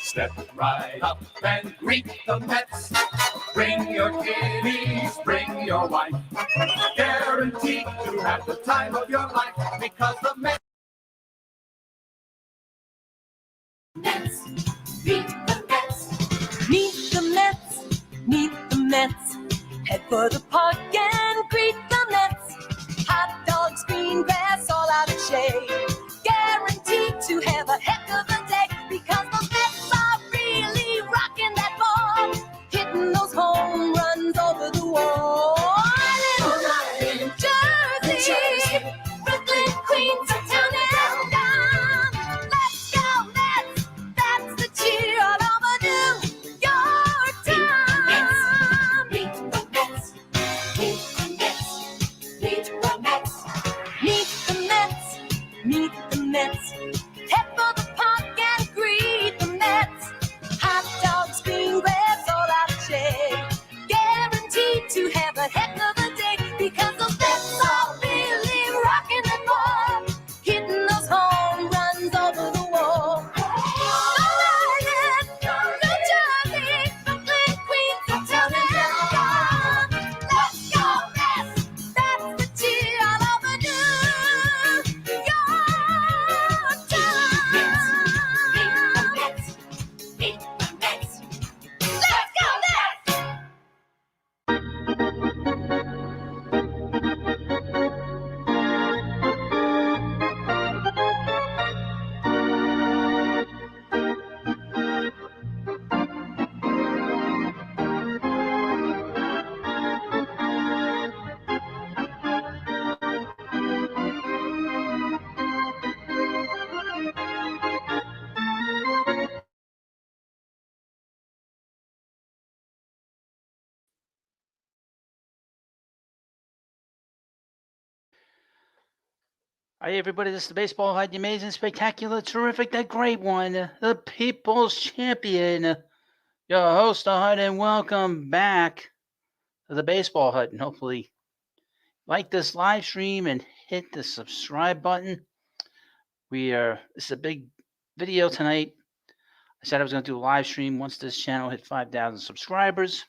Step right up and greet the Mets. Bring your kiddies, bring your wife. Guaranteed to have the time of your life because the Mets. Meet the Mets. Meet the Mets. Meet the Mets. Head for the park and greet the Mets. Hot dogs, green grass, all out of shade. Guaranteed to have a heck of a day because the Mets are really rocking that ball, hitting those home runs over the wall. In Jersey, Brooklyn, Queens, uptown and down. Let's go Mets! That's the cheer all over New York town. Meet the Mets. Meet the Mets. Meet the Mets. Meet the Mets. Meet the Mets. Head for the park and greet the Mets. Hot dogs, green grass, all out of shade. Guaranteed to have a heck of a day because the Mets are really rocking the ball, hitting those home runs over the wall. New Jersey, Brooklyn, Queens, uptown and down. Let's go Mets! That's the cheer all over New York town. Meet the Mets. Let's go Mets! Hi, everybody. This is the Baseball Hut, the amazing, spectacular, terrific, the great one, the People's Champion, your host, the Hut, and welcome back to the Baseball Hut. And hopefully, like this live stream and hit the subscribe button. This is a big video tonight. I said I was going to do a live stream once this channel hit 5,000 subscribers.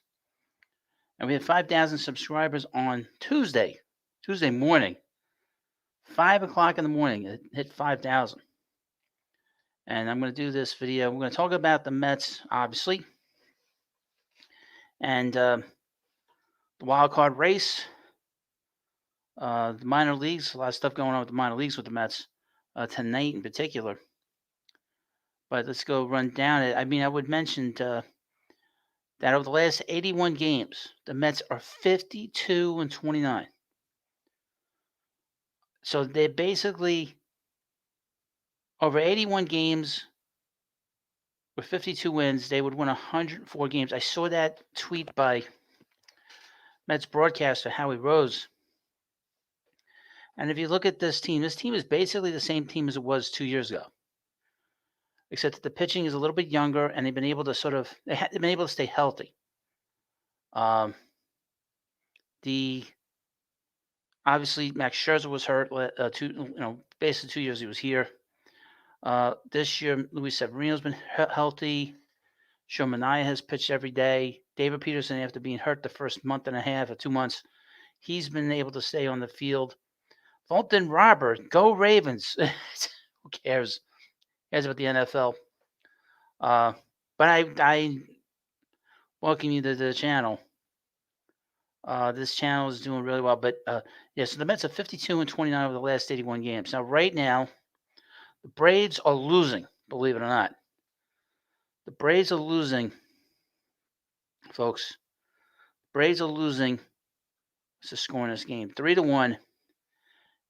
And we had 5,000 subscribers on Tuesday morning. 5 o'clock in the morning, it hit 5,000. And I'm going to do this video. We're going to talk about the Mets, obviously, and the wild card race, the minor leagues. A lot of stuff going on with the minor leagues with the Mets tonight in particular. But let's go run down it. I mean, I would mention that over the last 81 games, the Mets are 52-29. So they're basically over 81 games with 52 wins, they would win 104 games. I saw that tweet by Mets broadcaster Howie Rose. And if you look at this team is basically the same team as it was 2 years ago, except that the pitching is a little bit younger, and they've been able to they've been able to stay healthy. Obviously Max Scherzer was hurt. Basically 2 years he was here. This year, Luis Severino's been healthy. Joe Manaea has pitched every day. David Peterson, after being hurt the first month and a half or 2 months, he's been able to stay on the field. Fulton Robert, go Ravens. Who cares? Who cares about the NFL? But I welcome you to the channel. This channel is doing really well. But so the Mets are 52-29 over the last 81 games. Now, right now, the Braves are losing, believe it or not. The Braves are losing, folks. Braves are losing. What's the score in this game? 3-1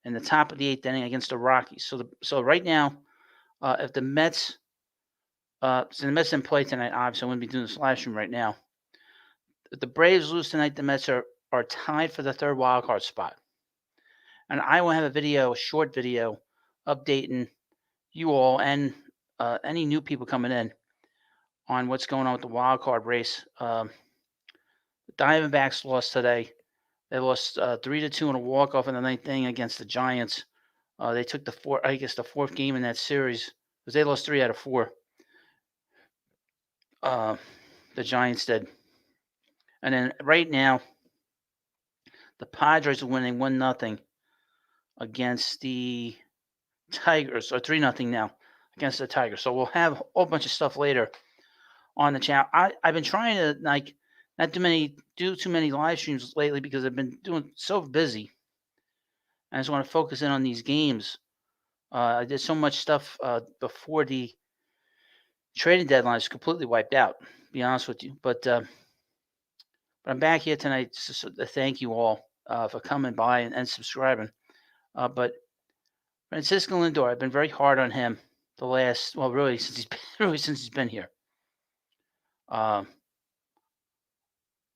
in the top of the 8th inning against the Rockies. So right now, if the Mets, so the Mets didn't play tonight, obviously I wouldn't be doing this live stream right now. If the Braves lose tonight, the Mets are tied for the third wild card spot. And I will have a short video, updating you all and any new people coming in on what's going on with the wild card race. The Diamondbacks lost today They lost 3-2 in a walk off in the ninth inning against the Giants. They took the fourth game in that series because they lost 3 out of 4. Uh, the Giants did, and then right now the Padres are winning 1-0 against the Tigers, or 3-0 now against the Tigers. So we'll have a whole bunch of stuff later on the channel. I've been trying to not do too many live streams lately because I've been doing so busy. I just want to focus in on these games. I did so much stuff before the trading deadline is completely wiped out. To be honest with you, but I'm back here tonight to thank you all for coming by and subscribing. But Francisco Lindor, I've been very hard on him really since he's been here. I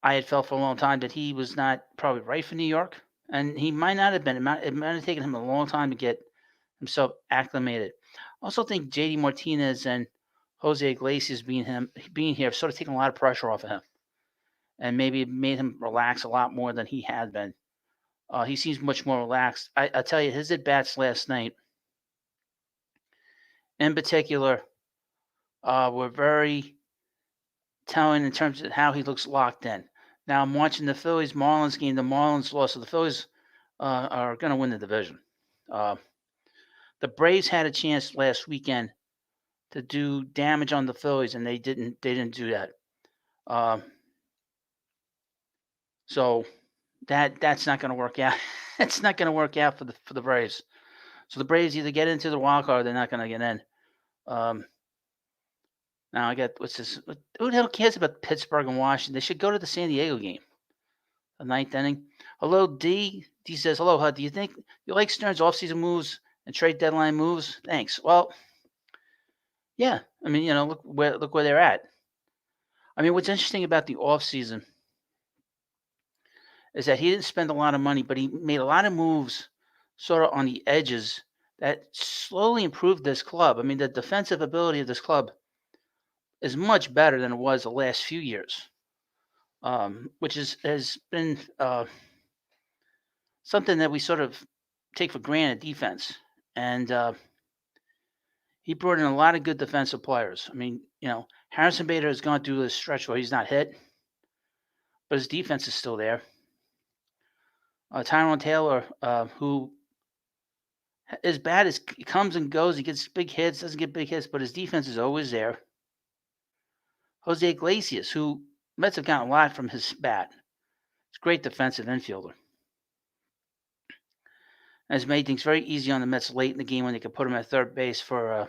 had felt for a long time that he was not probably right for New York, and he might not have been. It might have taken him a long time to get himself acclimated. I also think JD Martinez and Jose Iglesias being here sort of taken a lot of pressure off of him, and maybe it made him relax a lot more than he had been. He seems much more relaxed. I tell you, his at bats last night, in particular, were very telling in terms of how he looks locked in. Now I'm watching the Phillies Marlins game. The Marlins lost, so the Phillies are going to win the division. The Braves had a chance last weekend to do damage on the Phillies, and they didn't. They didn't do that. So that's not going to work out. It's not going to work out for the Braves. So the Braves either get into the wild card, or they're not going to get in. Now I got what's this? Who the hell cares about Pittsburgh and Washington? They should go to the San Diego game, the ninth inning. Hello, D. D says hello. Hud. Do you think you like Stern's offseason moves and trade deadline moves? Thanks. Well, yeah. I mean, look where they're at. I mean, what's interesting about the offseason is that he didn't spend a lot of money, but he made a lot of moves sort of on the edges that slowly improved this club. I mean, the defensive ability of this club is much better than it was the last few years, which has been something that we sort of take for granted, defense. And he brought in a lot of good defensive players. I mean, Harrison Bader has gone through this stretch where he's not hit, but his defense is still there. Tyrone Taylor, who is bad as he comes and goes, he gets big hits, doesn't get big hits, but his defense is always there. Jose Iglesias, who Mets have gotten a lot from his bat. He's a great defensive infielder. And has made things very easy on the Mets late in the game when they could put him at third base for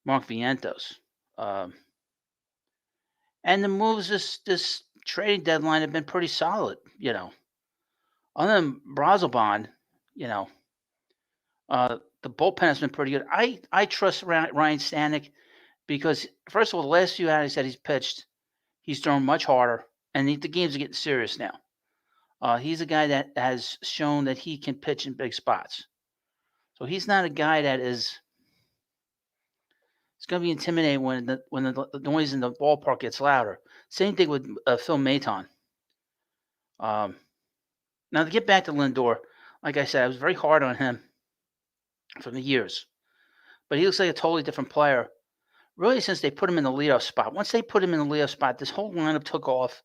Mark Vientos. And the moves this trading deadline have been pretty solid, Other than Brazelbond, the bullpen has been pretty good. I trust Ryan Stanek because, first of all, the last few outings that he's pitched, he's thrown much harder, and the games are getting serious now. He's a guy that has shown that he can pitch in big spots. So he's not a guy that is. It's going to be intimidating when the noise in the ballpark gets louder. Same thing with Phil Maton. Now to get back to Lindor, like I said, I was very hard on him for the years, but he looks like a totally different player. Really, since they put him in the leadoff spot. Once they put him in the leadoff spot, this whole lineup took off.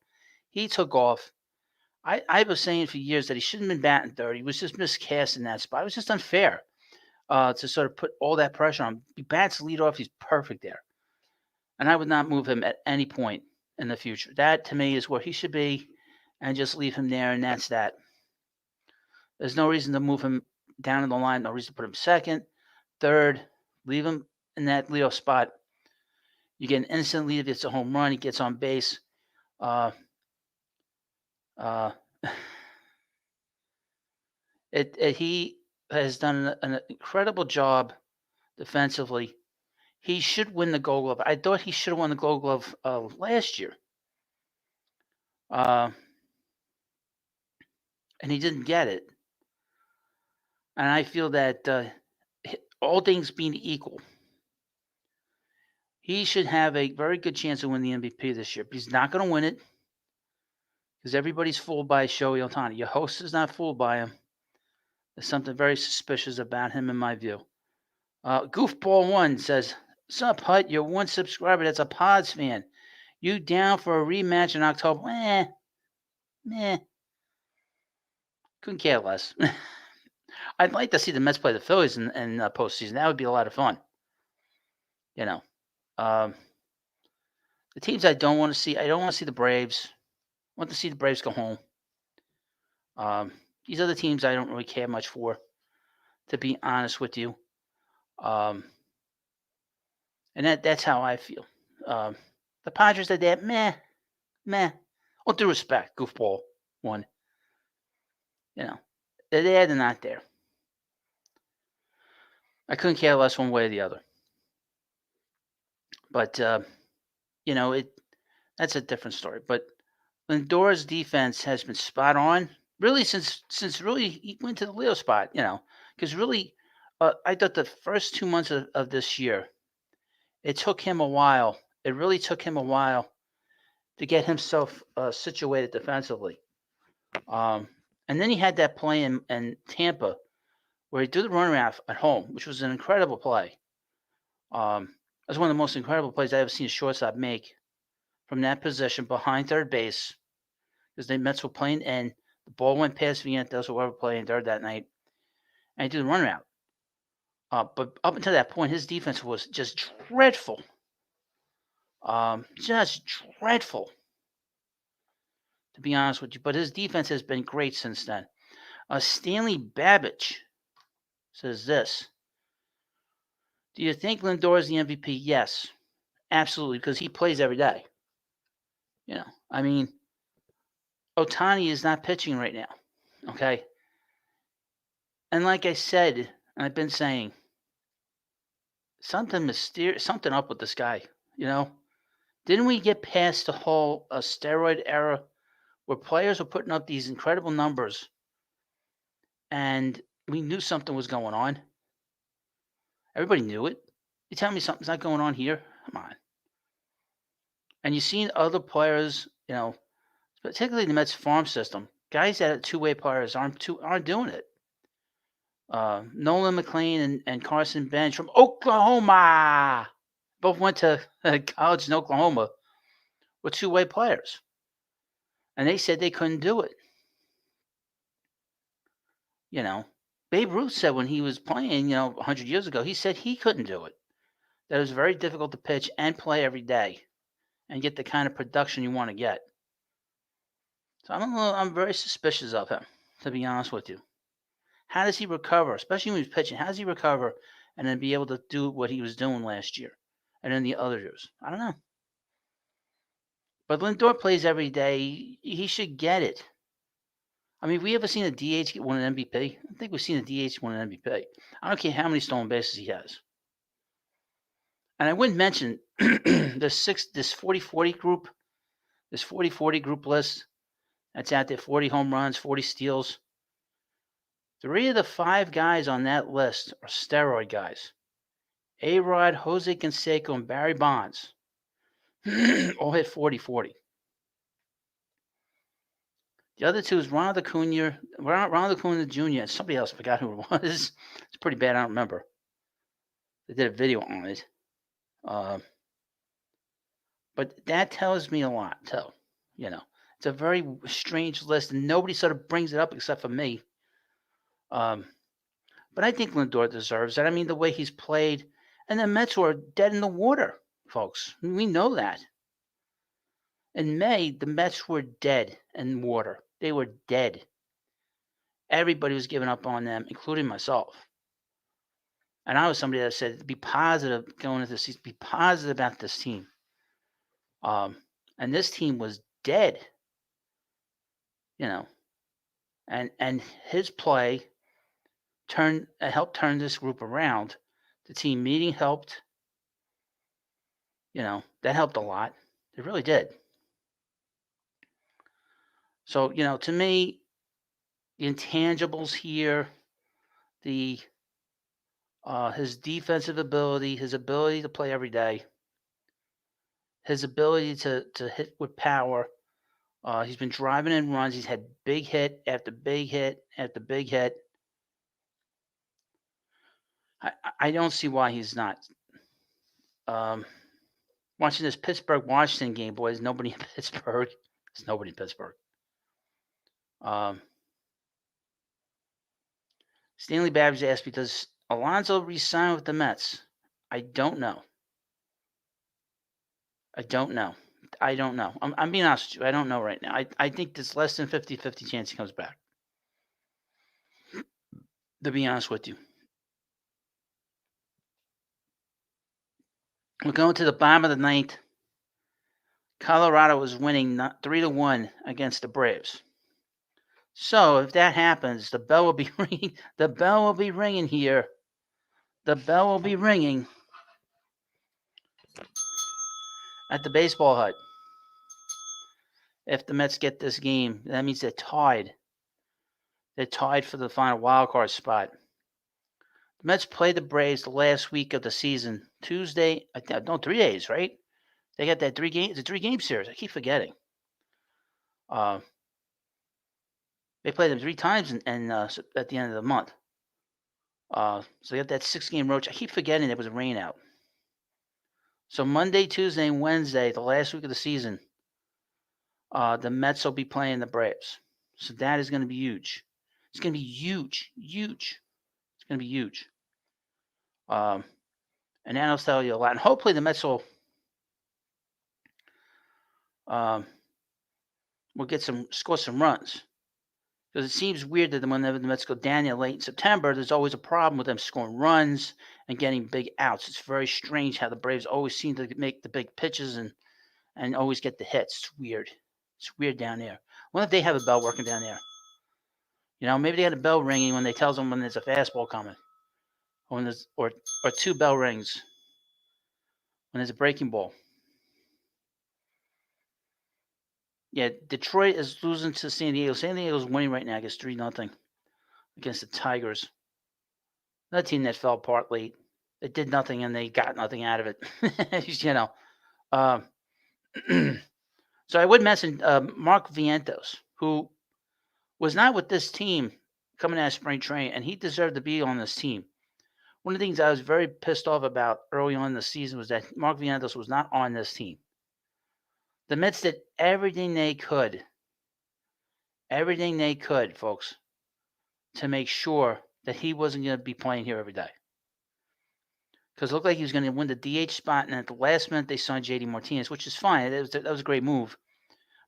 He took off. I was saying for years that he shouldn't have been batting third. He was just miscast in that spot. It was just unfair to sort of put all that pressure on him. He bats leadoff. He's perfect there. And I would not move him at any point in the future. That, to me, is where he should be, and just leave him there, and that's that. There's no reason to move him down in the line. No reason to put him second, third. Leave him in that leadoff spot. You get an instant lead if it's a home run. He gets on base. He has done an incredible job defensively. He should win the Gold Glove. I thought he should have won the Gold Glove last year. And he didn't get it. And I feel that all things being equal, he should have a very good chance to win the MVP this year. But he's not going to win it. because everybody's fooled by Shohei Ohtani. Your host is not fooled by him. There's something very suspicious about him, in my view. Goofball1 says, "Sup, Hut? You're one subscriber that's a Pods fan. You down for a rematch in October?" Meh. Couldn't care less. I'd like to see the Mets play the Phillies in postseason. That would be a lot of fun. You know, um, the teams I don't want to see. I don't want to see the Braves. I want to see the Braves go home. These are the teams I don't really care much for, to be honest with you. And that's how I feel. The Padres are there, meh. All due respect, goofball one. You know, they're there, they're not there. I couldn't care less one way or the other. But that's a different story. But Lindor's defense has been spot on, really since really he went to the Leo spot. Because really, I thought the first 2 months of this year, it took him a while. It really took him a while to get himself situated defensively. And then he had that play in Tampa where he did the runaround at home, which was an incredible play. It was one of the most incredible plays I've ever seen a shortstop make from that position behind third base, because the Mets were playing and the ball went past Vientos, whoever playing third that night, and he did the runaround. But up until that point, his defense was just dreadful. Just dreadful, to be honest with you. But his defense has been great since then. Stanley Babbage says this: "Do you think Lindor is the MVP?" Yes, absolutely, because he plays every day. I mean, Ohtani is not pitching right now, okay? And like I said, and I've been saying, something mysterious, something up with this guy, Didn't we get past the whole steroid era where players were putting up these incredible numbers and we knew something was going on? Everybody knew it. You tell me something's not going on here? Come on. And you've seen other players, particularly the Mets farm system, guys that are two-way players aren't doing it. Nolan McLean and Carson Bench from Oklahoma both went to college in Oklahoma, were two-way players. And they said they couldn't do it. Babe Ruth said when he was playing, 100 years ago, he said he couldn't do it. That it was very difficult to pitch and play every day and get the kind of production you want to get. So I'm very suspicious of him, to be honest with you. How does he recover, especially when he's pitching? How does he recover and then be able to do what he was doing last year and in the other years? I don't know. But Lindor plays every day. He should get it. I mean, have we ever seen a DH win an MVP? I think we've seen a DH win an MVP. I don't care how many stolen bases he has. And I wouldn't mention this 40-40 group, this 40-40 group list that's out there, 40 home runs, 40 steals. 3 of the 5 guys on that list are steroid guys. A-Rod, Jose Canseco, and Barry Bonds all hit 40-40. The other 2 is Ronald Acuna Jr. and somebody else. I forgot who it was. It's pretty bad. I don't remember. They did a video on it. But that tells me a lot, too. It's a very strange list, and nobody sort of brings it up except for me. But I think Lindor deserves it. I mean, the way he's played. And the Mets were dead in the water, folks. We know that. In May, the Mets were dead in water. They were dead. Everybody was giving up on them, including myself. And I was somebody that said, be positive going into the season. Be positive about this team. And this team was dead. And his play helped turn this group around. The team meeting helped. That helped a lot. It really did. So, to me, the intangibles here, his defensive ability, his ability to play every day, his ability to hit with power, He's been driving in runs. He's had big hit after big hit after big hit. I don't see why he's not. Watching this Pittsburgh-Washington game, boys, nobody in Pittsburgh. There's nobody in Pittsburgh. Stanley Babbage asked me, does Alonso re-sign with the Mets? I don't know. I don't know. I'm being honest with you. I don't know right now. I think there's less than 50-50 chance he comes back. To be honest with you. We're going to the bottom of the ninth. Colorado was winning 3-1 against the Braves. So if that happens, the bell will be ringing. The bell will be ringing here. The bell will be ringing at the baseball hut. If the Mets get this game, that means they're tied. They're tied for the final wild card spot. The Mets played the Braves the last week of the season. Tuesday, 3 days, right? They got that 3 games. It's a 3-game series. I keep forgetting. They played them 3 times and at the end of the month. So they got that 6-game roach. I keep forgetting there was a rain out. So Monday, Tuesday, and Wednesday, the last week of the season, the Mets will be playing the Braves. So that is going to be huge. It's going to be huge. It's going to be huge. And that'll tell you a lot. And hopefully the Mets will score some runs. Because it seems weird that whenever the Mets go down there late in September, there's always a problem with them scoring runs and getting big outs. It's very strange how the Braves always seem to make the big pitches and always get the hits. It's weird. It's weird down there. I wonder if they have a bell working down there. Maybe they got a bell ringing when they tells them when there's a fastball coming, or when there's or 2 bell rings when there's a breaking ball. Yeah, Detroit is losing to San Diego. San Diego's winning right now, I guess 3-0 against the Tigers. Another team that fell apart late. They did nothing and they got nothing out of it. So I would mention Mark Vientos, who was not with this team coming out of spring training, and he deserved to be on this team. One of the things I was very pissed off about early on in the season was that Mark Vientos was not on this team. The Mets did everything they could, folks, to make sure that he wasn't going to be playing here every day. Because it looked like he was going to win the DH spot, and at the last minute they signed J.D. Martinez, which is fine. That was a great move.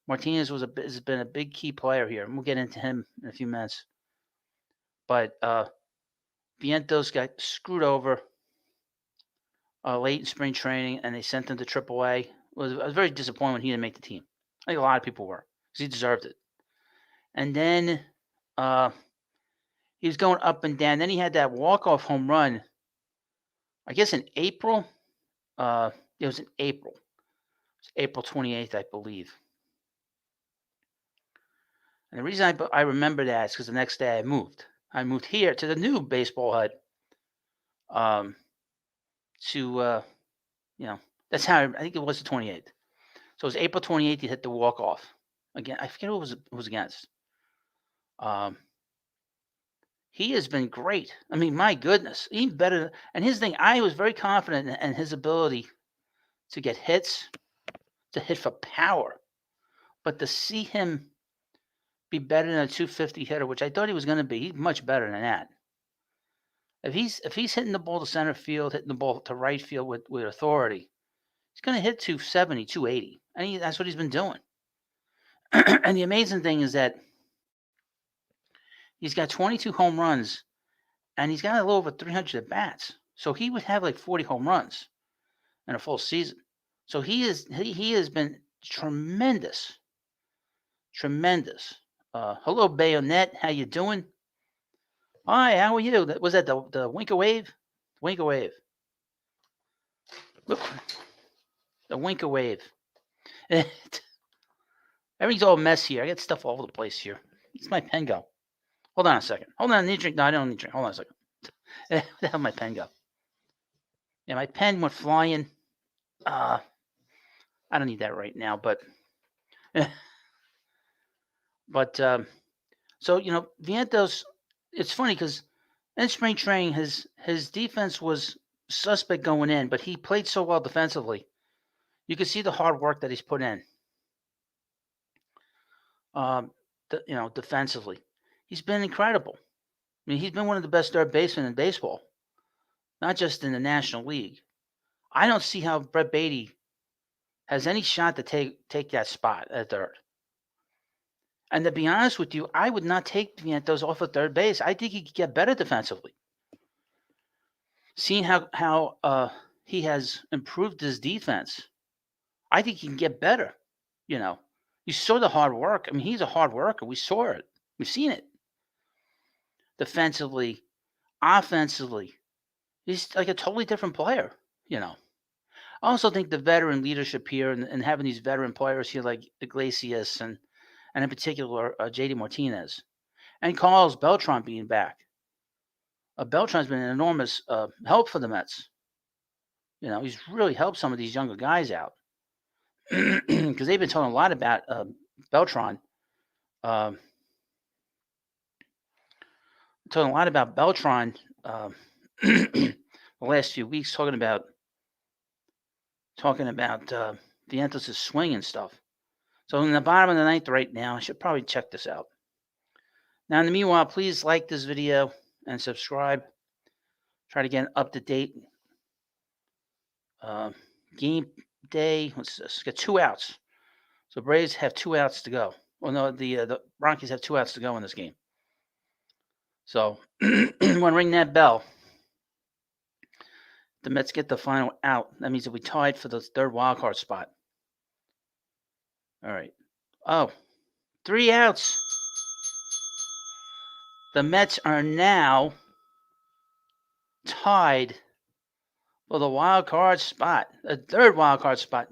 Martinez has been a big key player here, and we'll get into him in a few minutes. But Vientos got screwed over late in spring training, and they sent him to AAA. I was very disappointed when he didn't make the team. I think a lot of people were, because he deserved it. And then he was going up and down. Then he had that walk-off home run, I guess in April. It was in April. It was April 28th, I believe. And the reason I remember that is because the next day I moved. I moved here to the new baseball hut. That's how I think it was the 28th. So it was April 28th. He hit the walk off again. I forget who it was against. He has been great. I mean, my goodness, even better. And his thing, I was very confident in his ability to get hits, to hit for power, but to see him be better than a 250 hitter, which I thought he was going to be, he's much better than that. If he's hitting the ball to center field, hitting the ball to right field with authority, he's going to hit 270, 280. And that's what he's been doing. And the amazing thing is that he's got 22 home runs, and he's got a little over 300 at bats. So he would have like 40 home runs in a full season. So he has been tremendous. Hello, Bayonet. How you doing? Hi, how are you? Was that the Winker Wave? Winker Wave. Look, the Winker Wave. Everything's all a mess here. I got stuff all over the place here. It's my pen go. Hold on a second. Hold on. I need a drink. No, I don't need a drink. Hold on a second. Where the hell did my pen go? Yeah, my pen went flying. I don't need that right now, but But so Vientos. It's funny because in spring training, his defense was suspect going in, but he played so well defensively. You can see the hard work that he's put in. Defensively, he's been incredible. I mean, he's been one of the best third basemen in baseball, not just in the National League. I don't see how Brett Beatty has any shot to take that spot at third. And to be honest with you, I would not take Vientos off of third base. I think he could get better defensively. Seeing how he has improved his defense, I think he can get better. You saw the hard work. I mean, he's a hard worker. We saw it. We've seen it. Defensively, offensively, he's like a totally different player. I also think the veteran leadership here and having these veteran players here like Iglesias and in particular JD Martinez and Carlos Beltran being back. Beltran's been an enormous help for the Mets. He's really helped some of these younger guys out because they've been talking a lot about Beltran. Talking a lot about Beltran the last few weeks, talking about Vientos' swing and stuff. So in the bottom of the ninth right now, I should probably check this out. Now, in the meanwhile, please like this video and subscribe. Try to get up to date game day. Let's get 2 outs. So Braves have 2 outs to go. Well, no, the Rockies have 2 outs to go in this game. So when ring that bell, the Mets get the final out. That means that we tied for the third wild card spot. All right. Oh, 3 outs. The Mets are now tied for the wild card spot, the third wild card spot.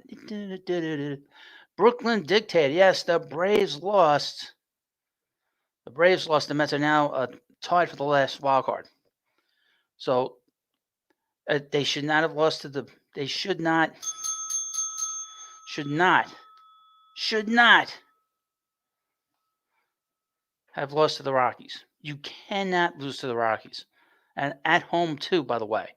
Brooklyn dictated. Yes, the Braves lost. The Braves lost. The Mets are now tied for the last wild card. So they should not have lost to the. They should not have lost to the Rockies. You cannot lose to the Rockies. And at home, too, by the way.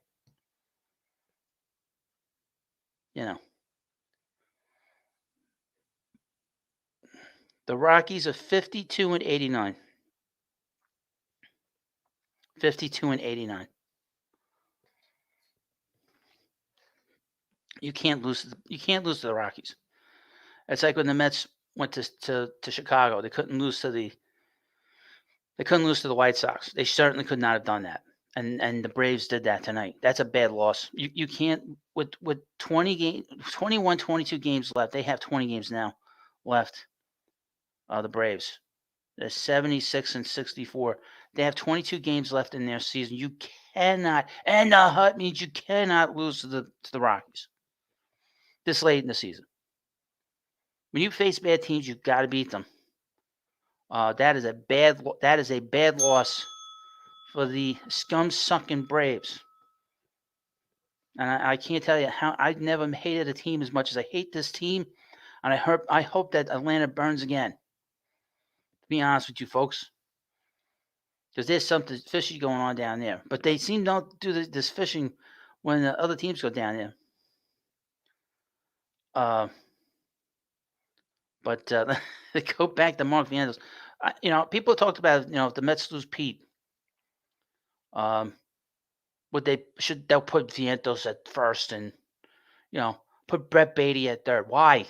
The Rockies are 52 and 89. 52 and 89. You can't lose to the Rockies. It's like when the Mets went to Chicago. They couldn't lose to the White Sox. They certainly could not have done that. And the Braves did that tonight. That's a bad loss. You can't with 21, 22 games left. They have 20 games now left. The Braves. They're 76 and 64. They have 22 games left in their season. You cannot, and the hut means you cannot lose to the Rockies this late in the season. When you face bad teams, you've got to beat them. That is a bad loss for the scum-sucking Braves. And I can't tell you how I've never hated a team as much as I hate this team, and I hope that Atlanta burns again. To be honest with you, folks, because there's something fishy going on down there. But they seem to do this fishing when the other teams go down there. But they go back to Mark Vientos. People talked about if the Mets lose Pete, they'll put Vientos at first and put Brett Beatty at third. Why?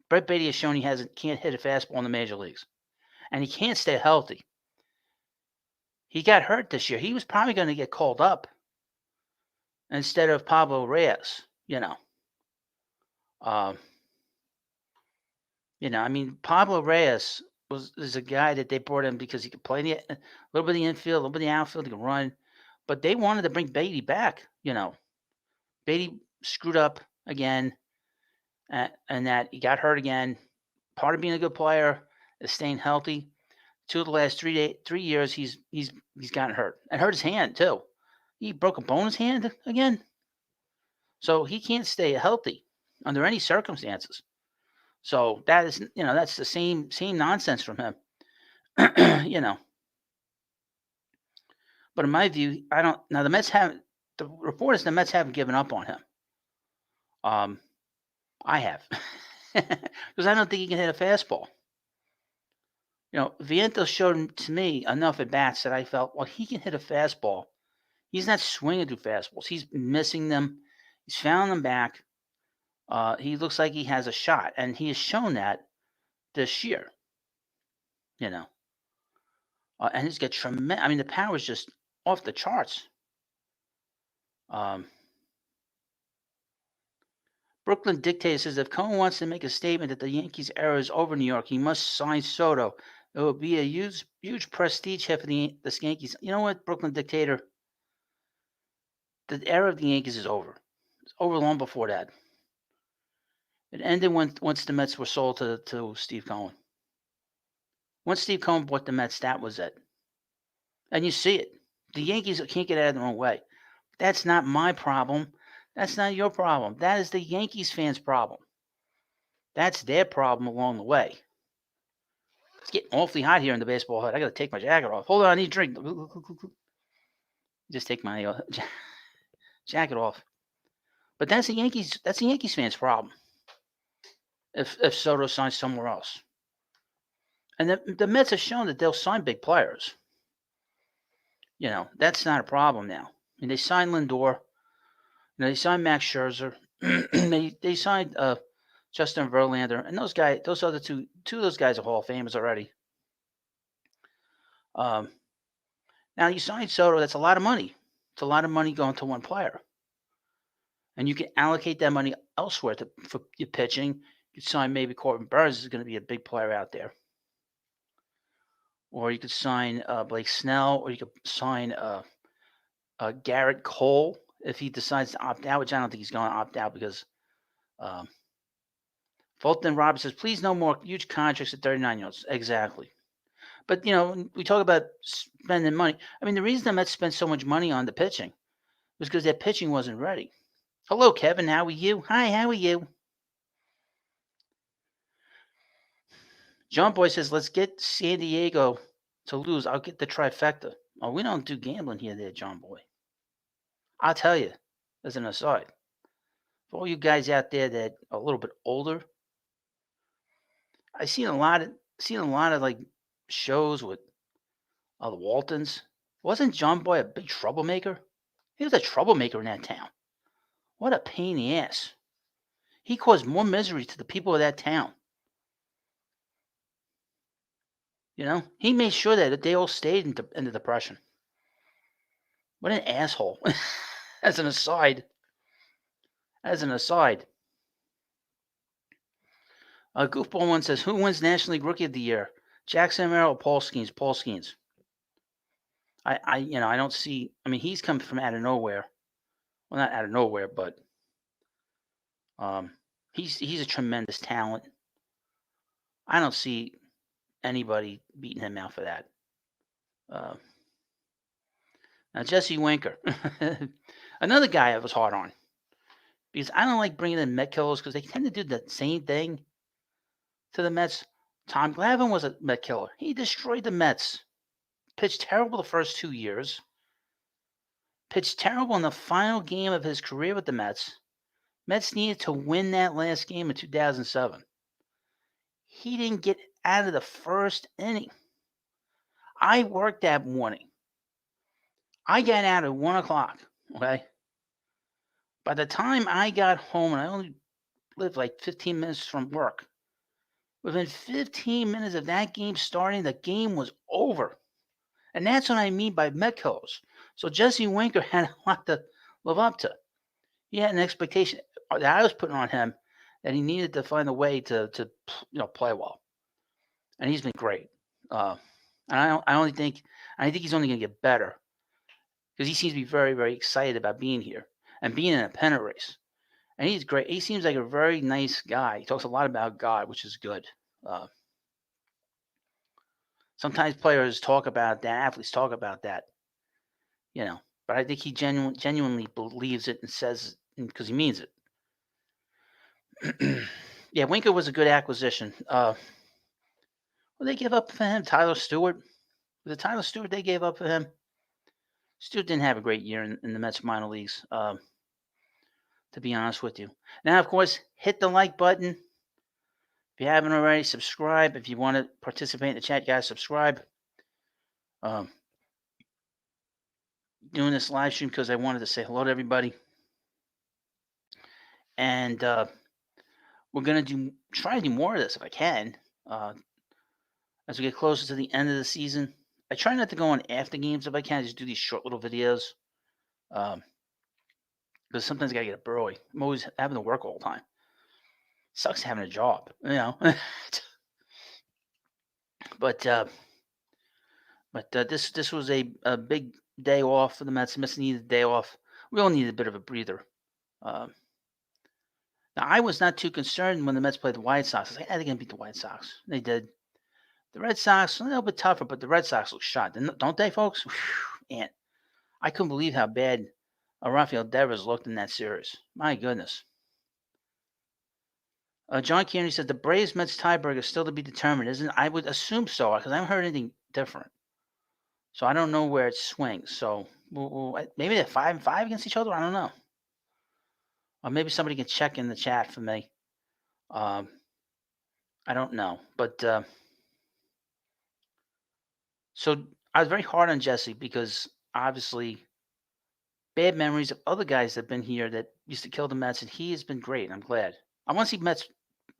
Brett Beatty has shown he can't hit a fastball in the major leagues, and he can't stay healthy. He got hurt this year. He was probably going to get called up instead of Pablo Reyes. Pablo Reyes is a guy that they brought in because he could play a little bit of the infield, a little bit of the outfield, he could run. But they wanted to bring Beatty back. Beatty screwed up again, and that he got hurt again. Part of being a good player is staying healthy. 2 of the last 3 years, he's gotten hurt and hurt his hand too. He broke a bone in his hand again, so he can't stay healthy under any circumstances. So that is, that's the same nonsense from him. you know. But in my view, I don't. Now the Mets haven't. The report is the Mets haven't given up on him. Um, I have, because I don't think he can hit a fastball. Vientos showed to me enough at bats that I felt, well, he can hit a fastball. He's not swinging through fastballs. He's missing them. He's found them back. He looks like he has a shot, and he has shown that this year. You know, and he's got tremendous. I mean, the power is just off the charts. Um, Brooklyn Dictator says if Cohen wants to make a statement that the Yankees' era is over in New York, he must sign Soto. It will be a huge prestige hit for the Yankees. You know what, Brooklyn Dictator? The era of the Yankees is over. It's over long before that. It ended once the Mets were sold to Steve Cohen. Once Steve Cohen bought the Mets, that was it. And you see it. The Yankees can't get out of their own way. That's not my problem. That's not your problem. That is the Yankees fans' problem. That's their problem along the way. It's getting awfully hot here in the baseball hut. I got to take my jacket off. Hold on, I need a drink. Just take my jacket off. But that's the Yankees. That's the Yankees fans' problem. If Soto signs somewhere else, and the Mets have shown that they'll sign big players. That's not a problem now. I mean, they signed Lindor. They signed Max Scherzer. they signed Justin Verlander, and those other two of those guys are Hall of Famers already. Now you signed Soto. That's a lot of money. It's a lot of money going to one player, and you can allocate that money elsewhere for your pitching. You could sign maybe Corbin Burns is going to be a big player out there, or you could sign Blake Snell, or you could sign Garrett Cole if he decides to opt out, which I don't think he's going to opt out because Fulton Roberts says, please no more huge contracts at 39-year-olds. Exactly. But, we talk about spending money. I mean, the reason the Mets spent so much money on the pitching was because their pitching wasn't ready. Hello, Kevin. How are you? Hi, how are you? John Boy says, let's get San Diego to lose. I'll get the trifecta. Oh, we don't do gambling here there, John Boy. I'll tell you, as an aside, for all you guys out there that are a little bit older, I've seen a lot of like shows with the Waltons. Wasn't John Boy a big troublemaker? He was a troublemaker in that town. What a pain in the ass. He caused more misery to the people of that town. He made sure that they all stayed in the Depression. What an asshole. As an aside. Goofball one says, who wins National League Rookie of the Year? Jackson Merrill or Paul Skeens? Paul Skeens. I don't see. I mean, he's come from out of nowhere. Well, not out of nowhere, but he's a tremendous talent. I don't see anybody beating him out for that. Now Jesse Winker, another guy I was hard on because I don't like bringing in Met killers because they tend to do the same thing to the Mets. Tom Glavine was a Met killer. He destroyed the Mets. Pitched terrible the first 2 years. Pitched terrible in the final game of his career with the Mets. Mets needed to win that last game in 2007. He didn't get out of the first inning. I worked that morning. I got out at 1 o'clock, okay? By the time I got home, and I only lived like 15 minutes from work, within 15 minutes of that game starting, the game was over. And that's what I mean by Met killers. So Jesse Winker had a lot to live up to. He had an expectation that I was putting on him that he needed to find a way to play well, and he's been great. And I think he's only going to get better because he seems to be very, very excited about being here and being in a pennant race. And he's great. He seems like a very nice guy. He talks a lot about God, which is good. Sometimes players talk about that, athletes talk about that, but I think he genuinely believes it and says it because he means it. Yeah, Winker was a good acquisition. Well, they gave up for him, Tyler Stewart. Was it Tyler Stewart they gave up for him? Stewart didn't have a great year in the Mets minor leagues, to be honest with you. Now, of course, hit the like button. If you haven't already, subscribe. If you want to participate in the chat, guys, subscribe. Um, doing this live stream because I wanted to say hello to everybody. And we're going to try to do more of this if I can. As we get closer to the end of the season, I try not to go on after games if I can. Just do these short little videos. Because sometimes I got to get up early. I'm always having to work all the time. Sucks having a job, you know. But this was a big day off for the Mets. The Mets needed a day off. We all needed a bit of a breather. Now, I was not too concerned when the Mets played the White Sox. I was like, they're going to beat the White Sox. They did. The Red Sox, a little bit tougher, but the Red Sox look shot, don't they, folks? And I couldn't believe how bad Rafael Devers looked in that series. My goodness. John Kearney said the Braves Mets tiebreaker is still to be determined, isn't it? I would assume so, because I haven't heard anything different. So I don't know where it swings. So maybe they're 5-5 against each other. I don't know. Or maybe somebody can check in the chat for me. I don't know. But so I was very hard on Jesse because obviously bad memories of other guys that have been here that used to kill the Mets, and he has been great. And I'm glad. I want to see Mets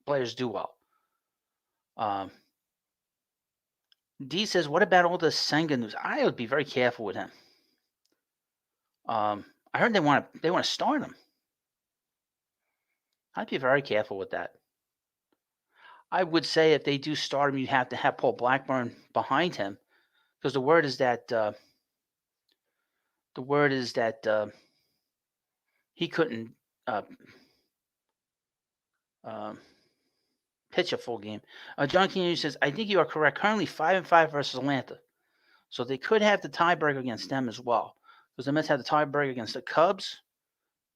players do well. D says, what about all the Senga news? I would be very careful with him. I heard they want to start him. I'd be very careful with that. I would say if they do start him, you have to have Paul Blackburn behind him, because the word is that he couldn't pitch a full game. John King says, I think you are correct. Currently 5-5 versus Atlanta, so they could have the tiebreaker against them as well, because the Mets have the tiebreaker against the Cubs,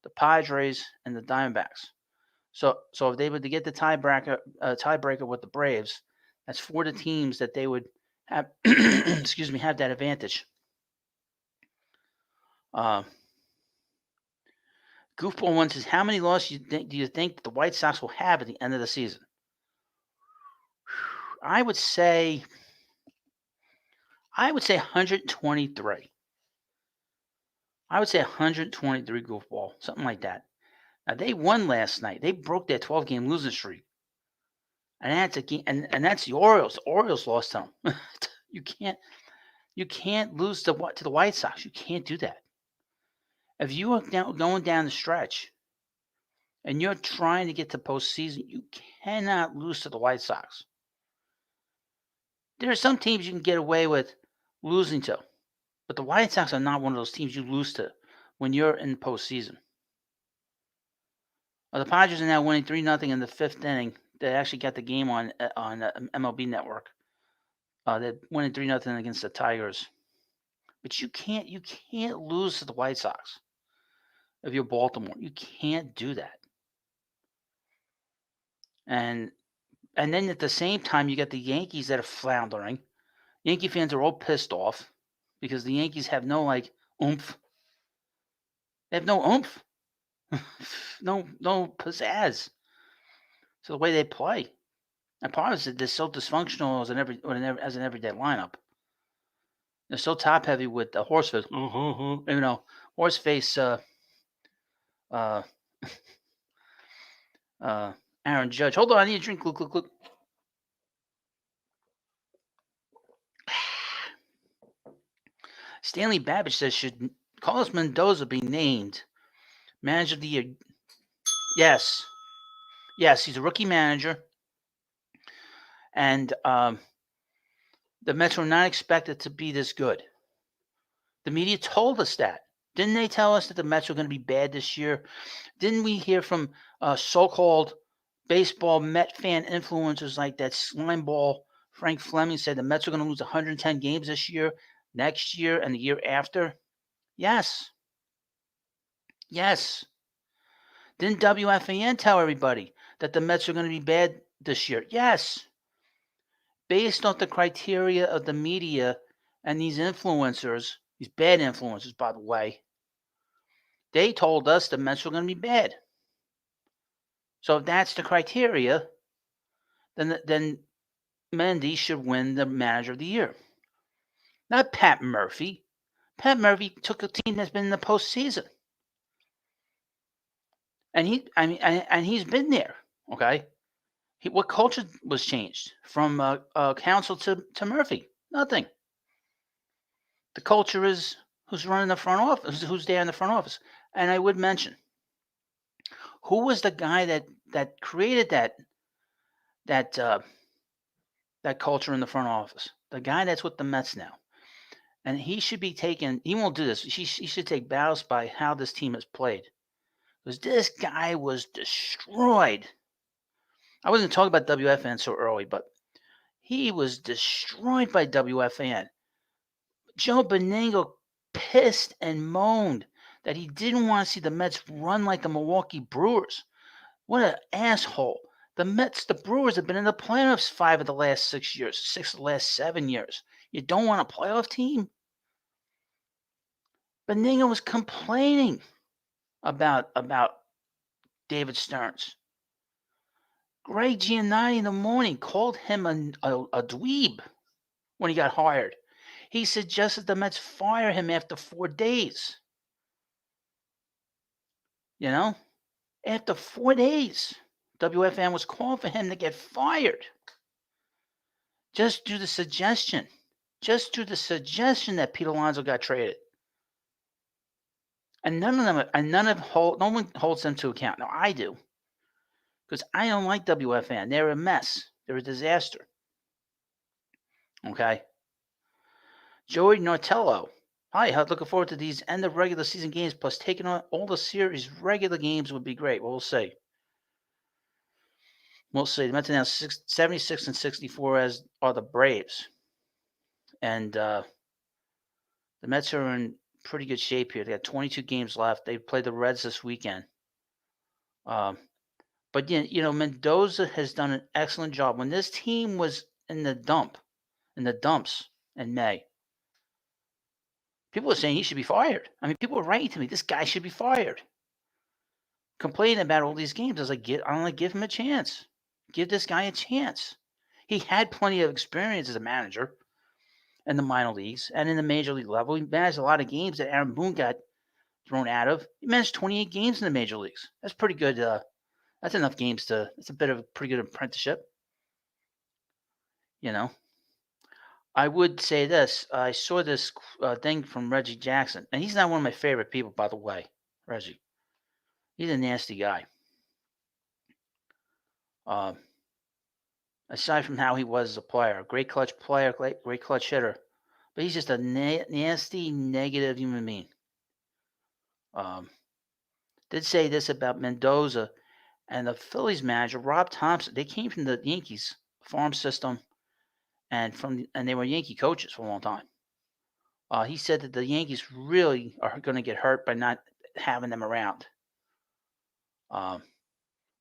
the Padres, and the Diamondbacks. So if they were to get the tiebreaker with the Braves, that's 4 the teams that they would have have that advantage. Goofball one says, how many losses do you think the White Sox will have at the end of the season? I would say 123. I would say 123, Goofball, something like that. Now, they won last night. They broke their 12-game losing streak. And that's a game, and that's the Orioles. The Orioles lost to them. You can't lose to the White Sox. You can't do that. If you are going down the stretch and you're trying to get to postseason, you cannot lose to the White Sox. There are some teams you can get away with losing to, but the White Sox are not one of those teams you lose to when you're in the postseason. The Padres are now winning 3-0 in the 5th inning. They actually got the game on MLB Network. They're winning 3-0 against the Tigers. But you can't lose to the White Sox if you're Baltimore. You can't do that. And then at the same time, you got the Yankees that are floundering. Yankee fans are all pissed off because the Yankees have no oomph. They have no oomph. no pizzazz. So the way they play. And part of it, they're so dysfunctional as an everyday lineup. They're so top heavy with the Horseface. Horseface. Aaron Judge. Hold on, I need a drink. Look. Stanley Babbage says, should Carlos Mendoza be named manager of the year? Yes, he's a rookie manager. And the Mets were not expected to be this good. The media told us that. Didn't they tell us that the Mets were going to be bad this year? Didn't we hear from so-called baseball Met fan influencers like that slimeball Frank Fleming said the Mets are going to lose 110 games this year, next year, and the year after? Yes. Didn't WFAN tell everybody that the Mets are going to be bad this year? Yes. based on the criteria of the media and these influencers, these bad influencers, by the way, they told us the Mets were going to be bad. So if that's the criteria, then Mendy should win the Manager of the Year, not Pat Murphy. Pat Murphy took a team that's been in the postseason, and he's been there. Okay, what culture was changed from Council to Murphy? Nothing. The culture is who's running the front office, who's there in the front office. And I would mention, who was the guy that created that that culture in the front office? The guy that's with the Mets now, and he should be taken. He won't do this. He should take bows by how this team has played, because this guy was destroyed. I wasn't talking about WFN so early, but he was destroyed by WFN. Joe Beningo pissed and moaned that he didn't want to see the Mets run like the Milwaukee Brewers. What an asshole. The Brewers have been in the playoffs 5 of the last 6 years, 6 of the last 7 years. You don't want a playoff team? Beningo was complaining about David Stearns. Greg Giannotti in the morning called him a dweeb when he got hired. He suggested the Mets fire him after 4 days. You know? After 4 days, WFN was calling for him to get fired. Just due to the suggestion. Just through the suggestion that Pete Alonso got traded. And no one holds them to account. Now, I do. Because I don't like WFN. They're a mess. They're a disaster. Okay? Joey Nortello. Hi, looking forward to these end of regular season games, plus taking on all the series regular games would be great. Well, we'll see. We'll see. The Mets are now 76 and 64, as are the Braves. And the Mets are in pretty good shape here. They got 22 games left. They play the Reds this weekend. But Mendoza has done an excellent job. When this team was in the dumps in May, people were saying he should be fired. I mean, people were writing to me, this guy should be fired. Complaining about all these games. I was like, give him a chance. Give this guy a chance. He had plenty of experience as a manager in the minor leagues and in the major league level. He managed a lot of games that Aaron Boone got thrown out of. He managed 28 games in the major leagues. That's pretty good. That's enough games that's a bit of a pretty good apprenticeship. I would say this. I saw this thing from Reggie Jackson, and he's not one of my favorite people, by the way, Reggie. He's a nasty guy. Aside from how he was as a player, great clutch player, great clutch hitter, but he's just a nasty, negative human being. Did say this about Mendoza and the Phillies manager, Rob Thompson. They came from the Yankees farm system, and they were Yankee coaches for a long time. He said that the Yankees really are going to get hurt by not having them around.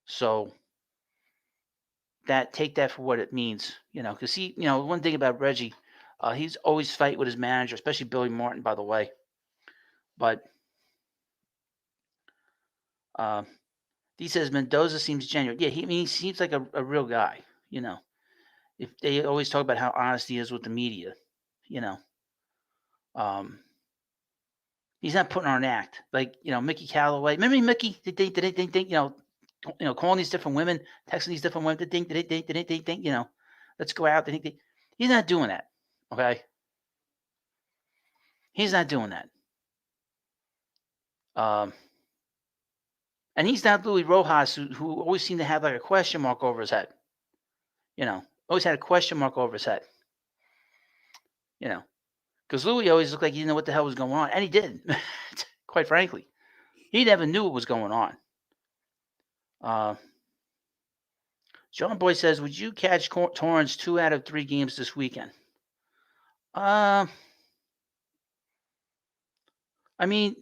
So take that for what it means, because one thing about Reggie, he's always fight with his manager, especially Billy Martin, by the way. But he says Mendoza seems genuine. Yeah, he seems like a real guy, If they always talk about how honest he is with the media, he's not putting on an act like Mickey Callaway. Remember Mickey? Calling these different women, texting these different women. Let's go out. He's not doing that. Okay, he's not doing that. And he's not Louis Rojas, who always seemed to have like a question mark over his head. Always had a question mark over his head. Because Louis always looked like he didn't know what the hell was going on, and he did. Quite frankly, he never knew what was going on. John Boy says, "Would you catch Torrance 2 out of 3 games this weekend?" I mean,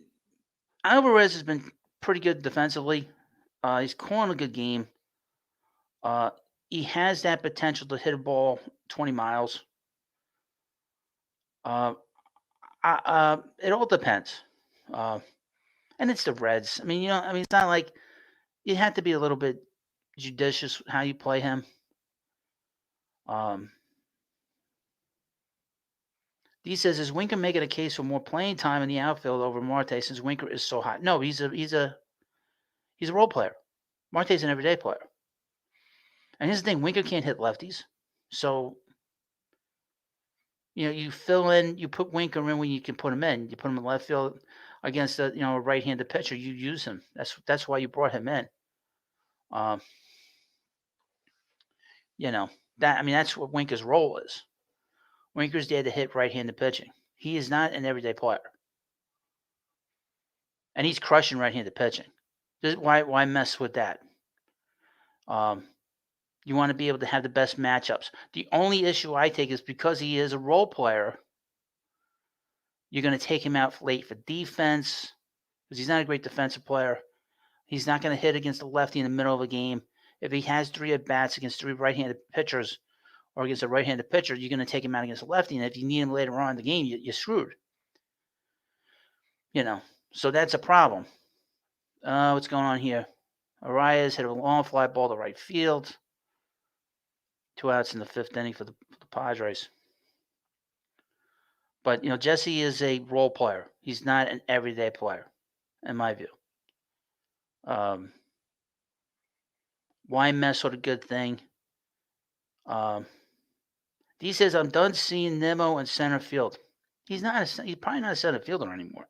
Alvarez has been pretty good defensively. He's calling a good game. he has that potential to hit a ball 20 miles. Uh, it all depends. Uh, and it's the Reds. I mean, it's not like you have to be a little bit judicious how you play him. Um, he says, is Winker making a case for more playing time in the outfield over Marte since Winker is so hot? No, he's a role player. Marte's an everyday player. And here's the thing: Winker can't hit lefties, so you fill in, you put Winker in when you can put him in. You put him in left field against a right-handed pitcher. You use him. That's why you brought him in. Um, that's what Winker's role is. Winker's there to hit right-handed pitching. He is not an everyday player, and he's crushing right-handed pitching. Why mess with that? You want to be able to have the best matchups. The only issue I take is because he is a role player, you're going to take him out late for defense because he's not a great defensive player. He's not going to hit against the lefty in the middle of a game. If he has 3 at-bats against 3 right-handed pitchers or against a right-handed pitcher, you're going to take him out against a lefty. And if you need him later on in the game, you're screwed. So that's a problem. What's going on here? Arias hit a long fly ball to right field. 2 outs in the 5th inning for the Padres. But, Jesse is a role player. He's not an everyday player, in my view. Why mess with a good thing? He says, I'm done seeing Nemo in center field. He's probably not a center fielder anymore.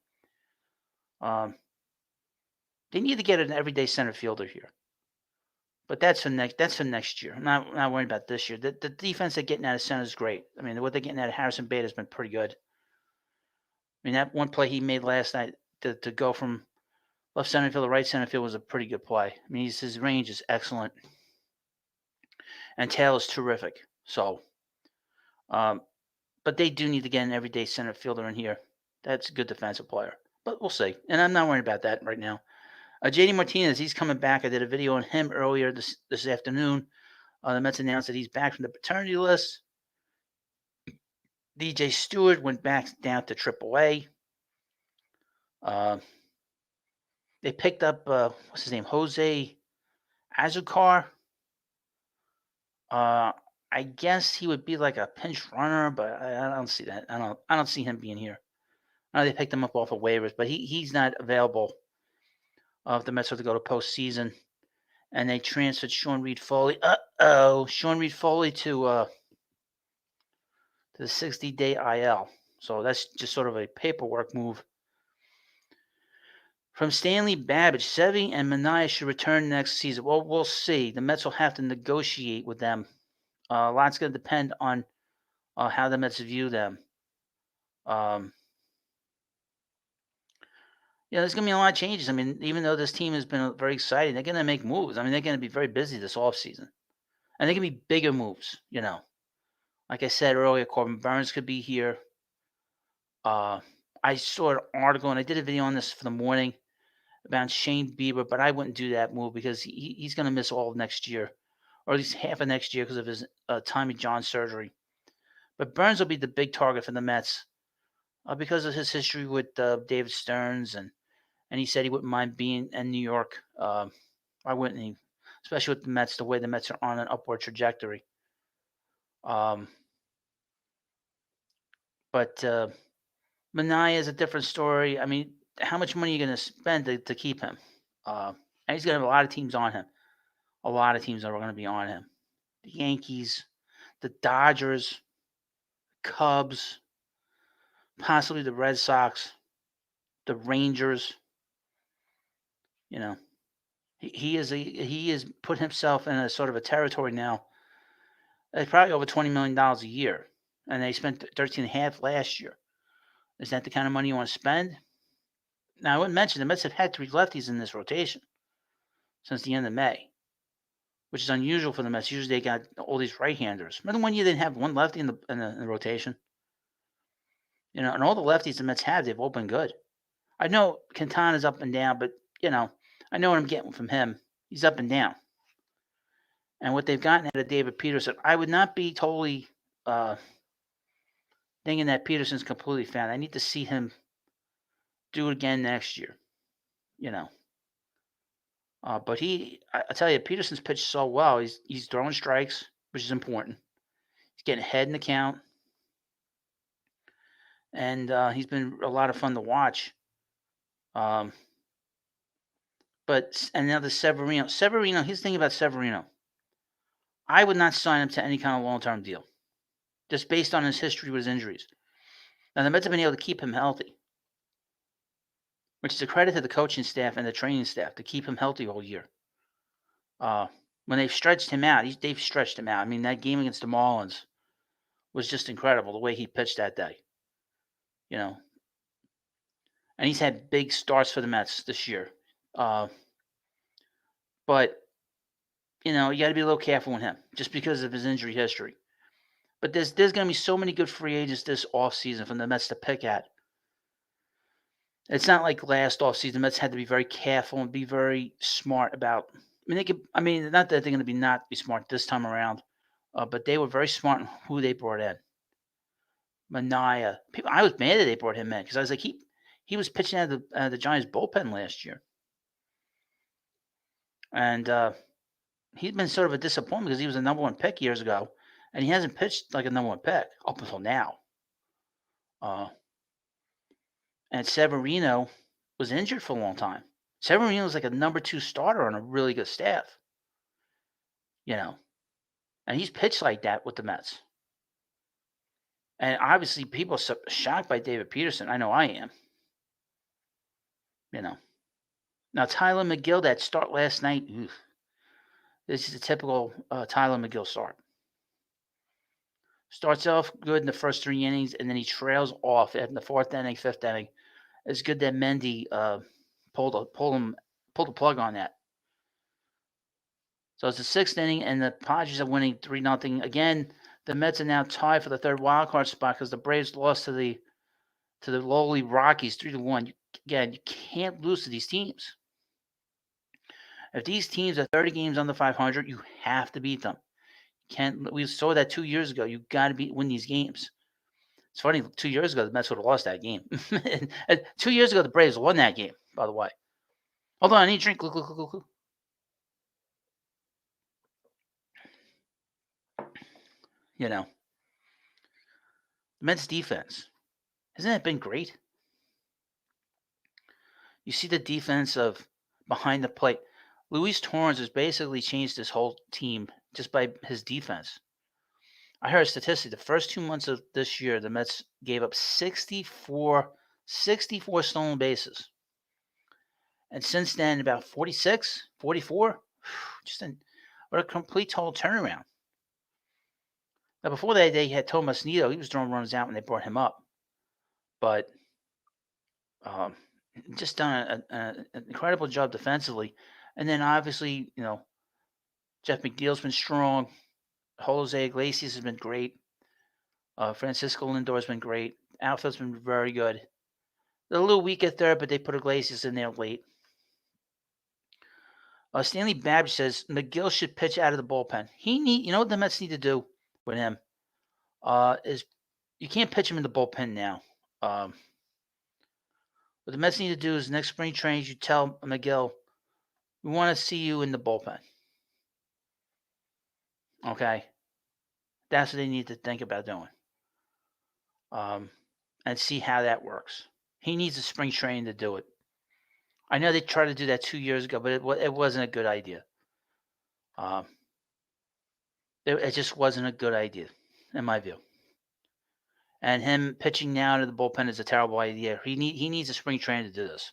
They need to get an everyday center fielder here. But that's for next year. I'm not worried about this year. The defense they're getting out of center is great. I mean, what they're getting out of Harrison Bader has been pretty good. I mean, that one play he made last night to go from left center field to right center field was a pretty good play. I mean, his range is excellent. And Taylor's terrific. So, but they do need to get an everyday center fielder in here. That's a good defensive player. But we'll see. And I'm not worried about that right now. JD Martinez, he's coming back. I did a video on him earlier this afternoon. The Mets announced that he's back from the paternity list. DJ Stewart went back down to AAA. They picked up, what's his name, Jose Azucar. I guess he would be like a pinch runner, but I don't see that. I don't see him being here. I know they picked him up off of waivers, but he's not available if the Mets have to go to postseason. And they transferred Sean Reed Foley. Sean Reed Foley to the 60-day IL. So that's just sort of a paperwork move. From Stanley Babbage, Sevy and Manaea should return next season. Well, we'll see. The Mets will have to negotiate with them. A lot's going to depend on how the Mets view them. There's going to be a lot of changes. I mean, even though this team has been very exciting, they're going to make moves. I mean, they're going to be very busy this offseason. And they're going to be bigger moves, Like I said earlier, Corbin Burns could be here. I saw an article, and I did a video on this for the morning about Shane Bieber, but I wouldn't do that move because he's going to miss all of next year, or at least half of next year because of his Tommy John surgery. But Burns will be the big target for the Mets because of his history with David Stearns, and he said he wouldn't mind being in New York. Why wouldn't he? Especially with the Mets, the way the Mets are on an upward trajectory. But Manaea is a different story. I mean, how much money are you going to spend to keep him? And he's going to have a lot of teams on him. A lot of teams are going to be on him. The Yankees, the Dodgers, Cubs, possibly the Red Sox, the Rangers. He has put himself in a sort of a territory now. It's probably over $20 million a year, and they spent $13.5 last year. Is that the kind of money you want to spend? Now, I wouldn't mention the Mets have had 3 lefties in this rotation since the end of May, which is unusual for the Mets. Usually they got all these right-handers. Remember one year they didn't have one lefty in the rotation? And all the lefties the Mets have, they've all been good. I know Quintana's up and down, but, I know what I'm getting from him. He's up and down. And what they've gotten out of David Peterson, I would not be totally thinking that Peterson's completely found. I need to see him do it again next year, you know. But I tell you, Peterson's pitched so well. He's throwing strikes, which is important. He's getting ahead in the count, and he's been a lot of fun to watch. Um, and now the Severino. Here's the thing about Severino. I would not sign him to any kind of long-term deal, just based on his history with his injuries. Now the Mets have been able to keep him healthy, which is a credit to the coaching staff and the training staff to keep him healthy all year. When they've stretched him out, they've stretched him out. I mean, that game against the Marlins was just incredible, the way he pitched that day. You know, and he's had big starts for the Mets this year. But you got to be a little careful with him just because of his injury history. But there's going to be so many good free agents this offseason from the Mets to pick at. It's not like last offseason. The Mets had to be very careful and be very smart about. I mean, not that they're going to not be smart this time around, but they were very smart in who they brought in. Mania. I was mad that they brought him in because I was like, he was pitching out of the Giants bullpen last year, and he's been sort of a disappointment because he was a number one pick years ago, and he hasn't pitched like a number one pick up until now. And Severino was injured for a long time. Severino was like a number 2 starter on a really good staff, and he's pitched like that with the Mets. And obviously, people are shocked by David Peterson. I know I am. Now Tyler McGill, that start last night. This is a typical Tyler McGill start. Starts off good in the first 3 innings, and then he trails off in the 4th inning, 5th inning. It's good that Mendy pulled the plug on that. So it's the 6th inning, and the Padres are winning 3-0. Again, the Mets are now tied for the 3rd wild card spot because the Braves lost to the lowly Rockies 3-1. Again, you can't lose to these teams. If these teams are 30 games under 500, you have to beat them. We saw that 2 years ago. You got to win these games. It's funny. 2 years ago, the Mets would have lost that game. 2 years ago, the Braves won that game. By the way, hold on. I need a drink. Look. The Mets defense, hasn't it been great? You see the defense of behind the plate. Luis Torrens has basically changed this whole team just by his defense. I heard a statistic. The first 2 months of this year, the Mets gave up 64 stolen bases. And since then, about 46, 44. What a complete total turnaround. Now, before that, they had Tomas Nido. He was throwing runs out when they brought him up. But just done an incredible job defensively. And then, obviously, Jeff McNeil's been strong. Jose Iglesias has been great. Francisco Lindor's been great. Outfield's been very good. They're a little weak at third, but they put Iglesias in there late. Stanley Babbage says McGill should pitch out of the bullpen. You know what the Mets need to do with him? Is you can't pitch him in the bullpen now. What the Mets need to do is next spring training, you tell McGill, we want to see you in the bullpen. Okay? That's what they need to think about doing. And see how that works. He needs a spring training to do it. I know they tried to do that 2 years ago, but it wasn't a good idea. It just wasn't a good idea, in my view. And him pitching now to the bullpen is a terrible idea. He needs a spring training to do this.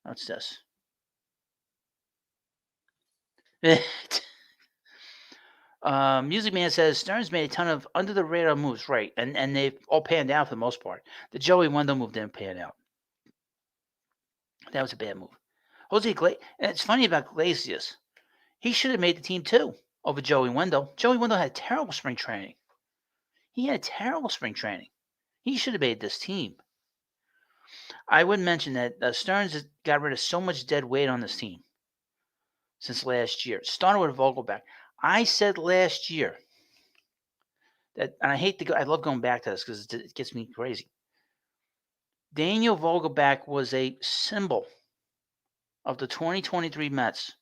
What's this? Music Man says Stearns made a ton of under the radar moves, right? And they've all panned out for the most part. The Joey Wendell move didn't pan out. That was a bad move. And it's funny about Iglesias. He should have made the team too over Joey Wendell. Joey Wendell had terrible spring training. He should have made this team. I would mention that Stearns has got rid of so much dead weight on this team. since last year. It started with Vogelback. I said last year that, and I hate to go, I love going back to this because it gets me crazy. Daniel Vogelback was a symbol of the 2023 Mets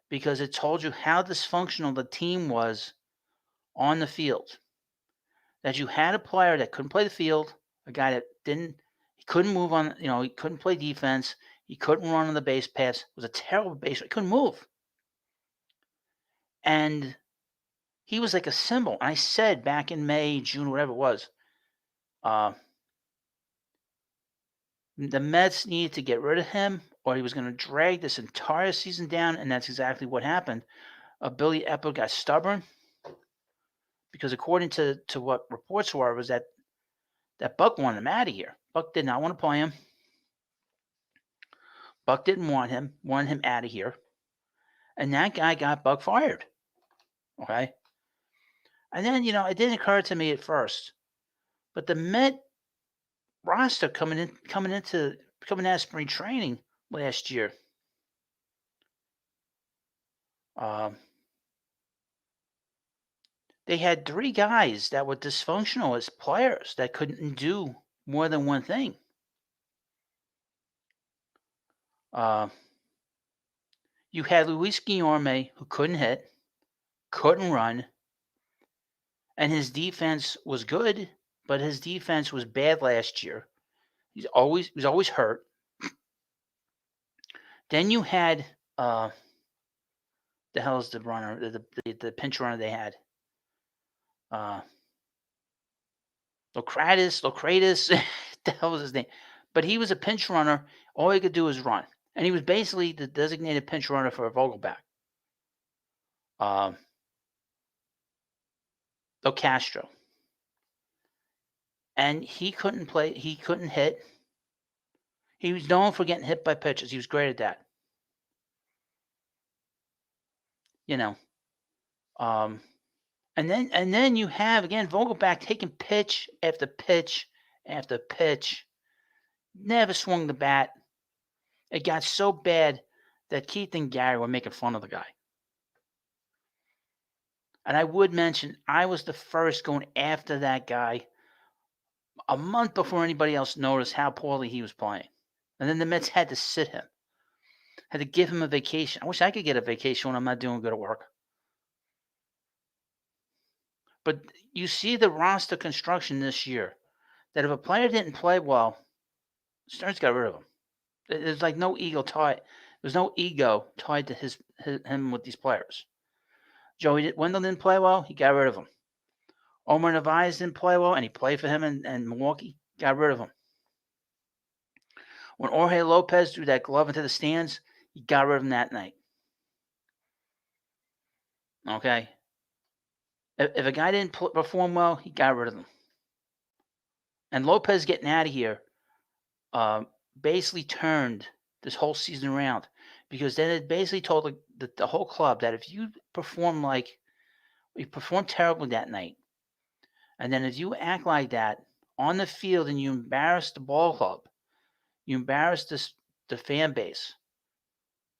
because it told you how dysfunctional the team was on the field. That you had a player that couldn't play the field, a guy that he couldn't move on, he couldn't play defense, he couldn't run on the base paths, was a terrible base, he couldn't move. And he was like a symbol. And I said back in May, June, whatever it was, the Mets needed to get rid of him or he was going to drag this entire season down, and that's exactly what happened. Billy Epler got stubborn because according to what reports were, was that Buck wanted him out of here. Buck did not want to play him. Buck didn't wanted him out of here. And that guy got Buck fired. Okay? And then, it didn't occur to me at first, but the Met roster coming out of spring training last year, they had 3 guys that were dysfunctional as players that couldn't do more than one thing. You had Luis Guillorme, who couldn't hit, couldn't run, and his defense was good, but his defense was bad last year. He was always hurt. Then you had the hell's the runner, the pinch runner they had, Locratis. The hell was his name? But he was a pinch runner. All he could do was run, and he was basically the designated pinch runner for Vogelback. Castro. And he couldn't play. He couldn't hit. He was known for getting hit by pitches. He was great at that. And then you have again Vogelback taking pitch after pitch after pitch. Never swung the bat. It got so bad that Keith and Gary were making fun of the guy. And I would mention, I was the first going after that guy a month before anybody else noticed how poorly he was playing. And then the Mets had to sit him. Had to give him a vacation. I wish I could get a vacation when I'm not doing good at work. But you see the roster construction this year, that if a player didn't play well, Stearns got rid of him. There's like no ego tied. There's no ego tied to him with these players. Joey Wendell didn't play well. He got rid of him. Omar Narvaez didn't play well, and he played for him in Milwaukee. Got rid of him. When Jorge Lopez threw that glove into the stands, he got rid of him that night. Okay? If a guy didn't perform well, he got rid of him. And Lopez getting out of here basically turned this whole season around, because then it basically told the whole club that if you perform terribly that night, and then if you act like that on the field and you embarrass the ball club, you embarrass the fan base.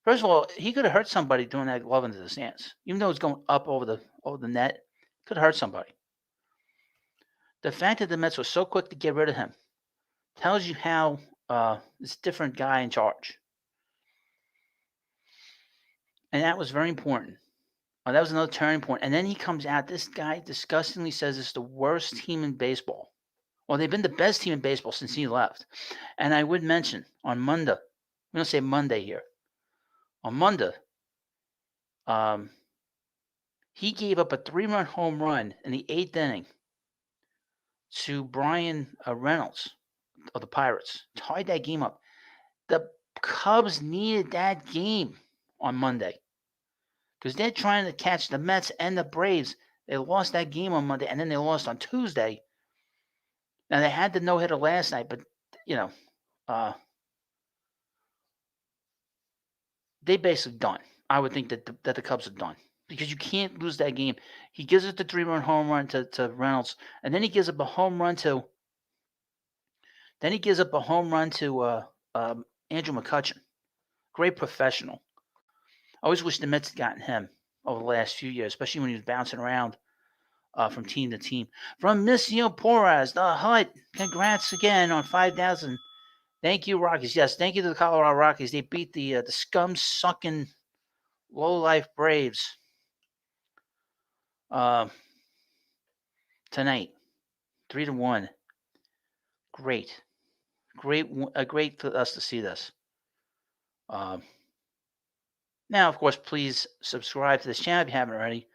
First of all, he could have hurt somebody throwing that glove into the stands, even though it's going up over the net. Could have hurt somebody. The fact that the Mets were so quick to get rid of him tells you how this different guy in charge. And that was very important. That was another turning point. And then he comes out. This guy disgustingly says it's the worst team in baseball. Well, they've been the best team in baseball since he left. And I would mention on Monday, we don't say Monday here. On Monday, he gave up a 3-run home run in the 8th inning to Brian Reynolds of the Pirates. Tied that game up. The Cubs needed that game on Monday because they're trying to catch the Mets and the Braves. They lost that game on Monday, and then they lost on Tuesday. Now, they had the no-hitter last night, but, they basically done. I would think that the Cubs are done because you can't lose that game. He gives it the 3-run home run to Reynolds, and then he gives up a home run to Andrew McCutchen. Great professional. I always wish the Mets had gotten him over the last few years, especially when he was bouncing around from team to team. From Missio Porras, the Hut. Congrats again on 5,000. Thank you, Rockies. Yes, thank you to the Colorado Rockies. They beat the scum-sucking low-life Braves tonight, 3-1. Great, great for us to see this. Now, of course, please subscribe to this channel if you haven't already,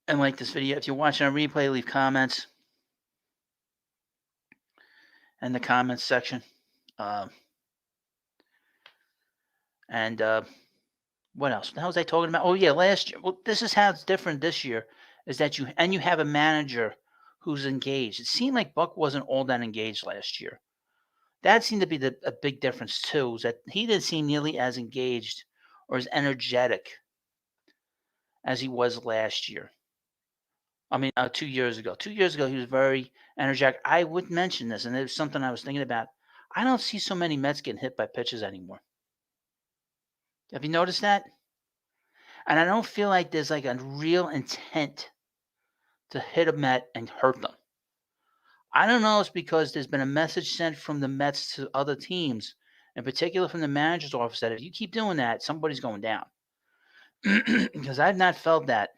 and like this video. If you're watching on replay, leave comments in the comments section. And what else? What the hell was I talking about? Oh yeah, last year. Well, this is how it's different this year, is that you have a manager who's engaged. It seemed like Buck wasn't all that engaged last year. That seemed to be a big difference too, is that he didn't seem nearly as engaged or as energetic as he was last year. I mean, 2 years ago. 2 years ago, he was very energetic. I would mention this, and it was something I was thinking about. I don't see so many Mets getting hit by pitches anymore. Have you noticed that? And I don't feel like there's like a real intent to hit a Met and hurt them. I don't know if it's because there's been a message sent from the Mets to other teams, in particular from the manager's office, that if you keep doing that, somebody's going down. Because I've not felt that.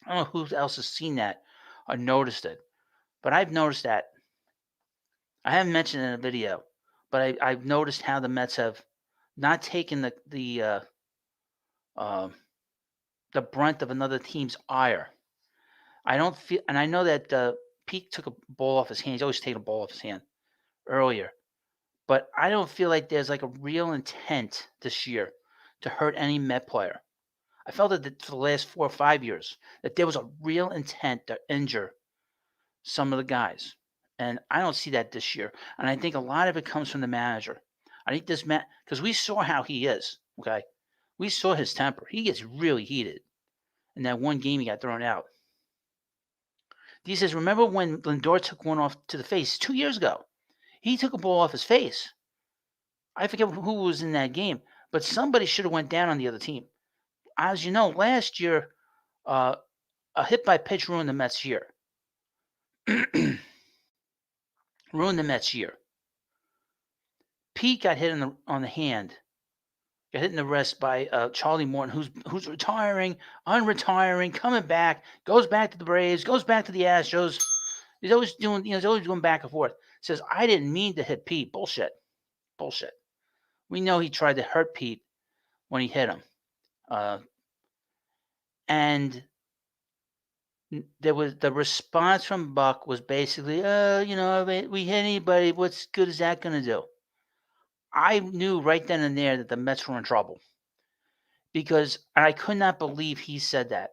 I don't know who else has seen that or noticed it, but I've noticed that. I haven't mentioned it in a video, but I've noticed how the Mets have not taken the brunt of another team's ire. I don't feel, and I know that Pete took a ball off his hand. He's always taken a ball off his hand earlier, but I don't feel like there's like a real intent this year to hurt any Met player. I felt that for the last 4 or 5 years that there was a real intent to injure some of the guys, and I don't see that this year. And I think a lot of it comes from the manager. I think this man, because we saw how he is. Okay, we saw his temper. He gets really heated. In that one game, he got thrown out. He says, "Remember when Lindor took one off to the face 2 years ago? He took a ball off his face. I forget who was in that game, but somebody should have went down on the other team. As you know, last year, a hit by pitch ruined the Mets' year. Ruined the Mets' year. Pete got hit on the hand, got hit in the wrist by Charlie Morton, who's retiring, unretiring, coming back, goes back to the Braves, goes back to the Astros. He's always doing, he's always going back and forth. Says, I didn't mean to hit Pete. Bullshit. We know he tried to hurt Pete when he hit him. And there was the response from Buck was basically, we hit anybody. What's good is that going to do? I knew right then and there that the Mets were in trouble, because I could not believe he said that.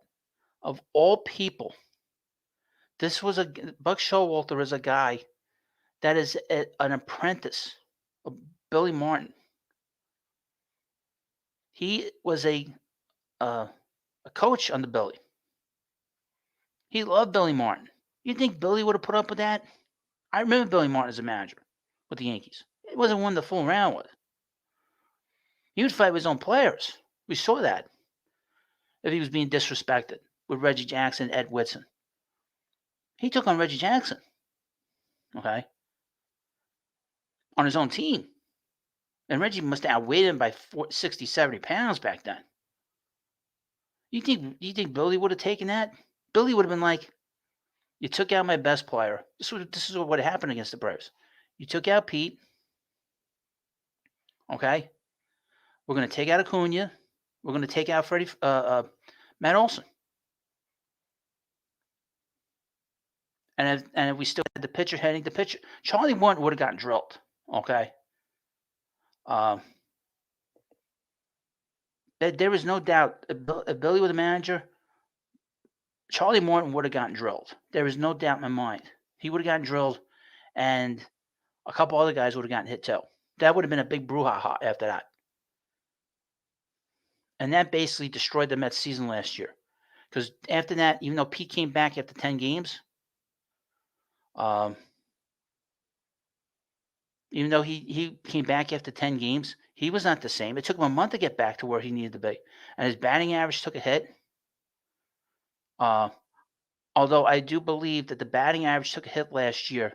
Of all people, Buck Showalter is a guy that is an apprentice of Billy Martin. He was a coach under Billy. He loved Billy Martin. You think Billy would have put up with that? I remember Billy Martin as a manager with the Yankees. It wasn't one to fool around with. He would fight with his own players. We saw that. If he was being disrespected with Reggie Jackson, Ed Whitson. He took on Reggie Jackson. Okay? On his own team. And Reggie must have outweighed him by 60, 70 pounds back then. You think Billy would have taken that? Billy would have been like, you took out my best player. This is what happened against the Braves. You took out Pete. Okay? We're going to take out Acuna. We're going to take out Matt Olson. And if we still had the pitcher heading the pitcher, Charlie Morton would have gotten drilled. Okay? There was no doubt. If Billy was the manager, Charlie Morton would have gotten drilled. There is no doubt in my mind. He would have gotten drilled, and a couple other guys would have gotten hit too. That would have been a big brouhaha after that. And that basically destroyed the Mets season last year. Because after that, even though Pete came back after 10 games, even though he came back after 10 games, He was not the same. It took him a month to get back to where he needed to be, and his batting average took a hit. Although I do believe that the batting average took a hit last year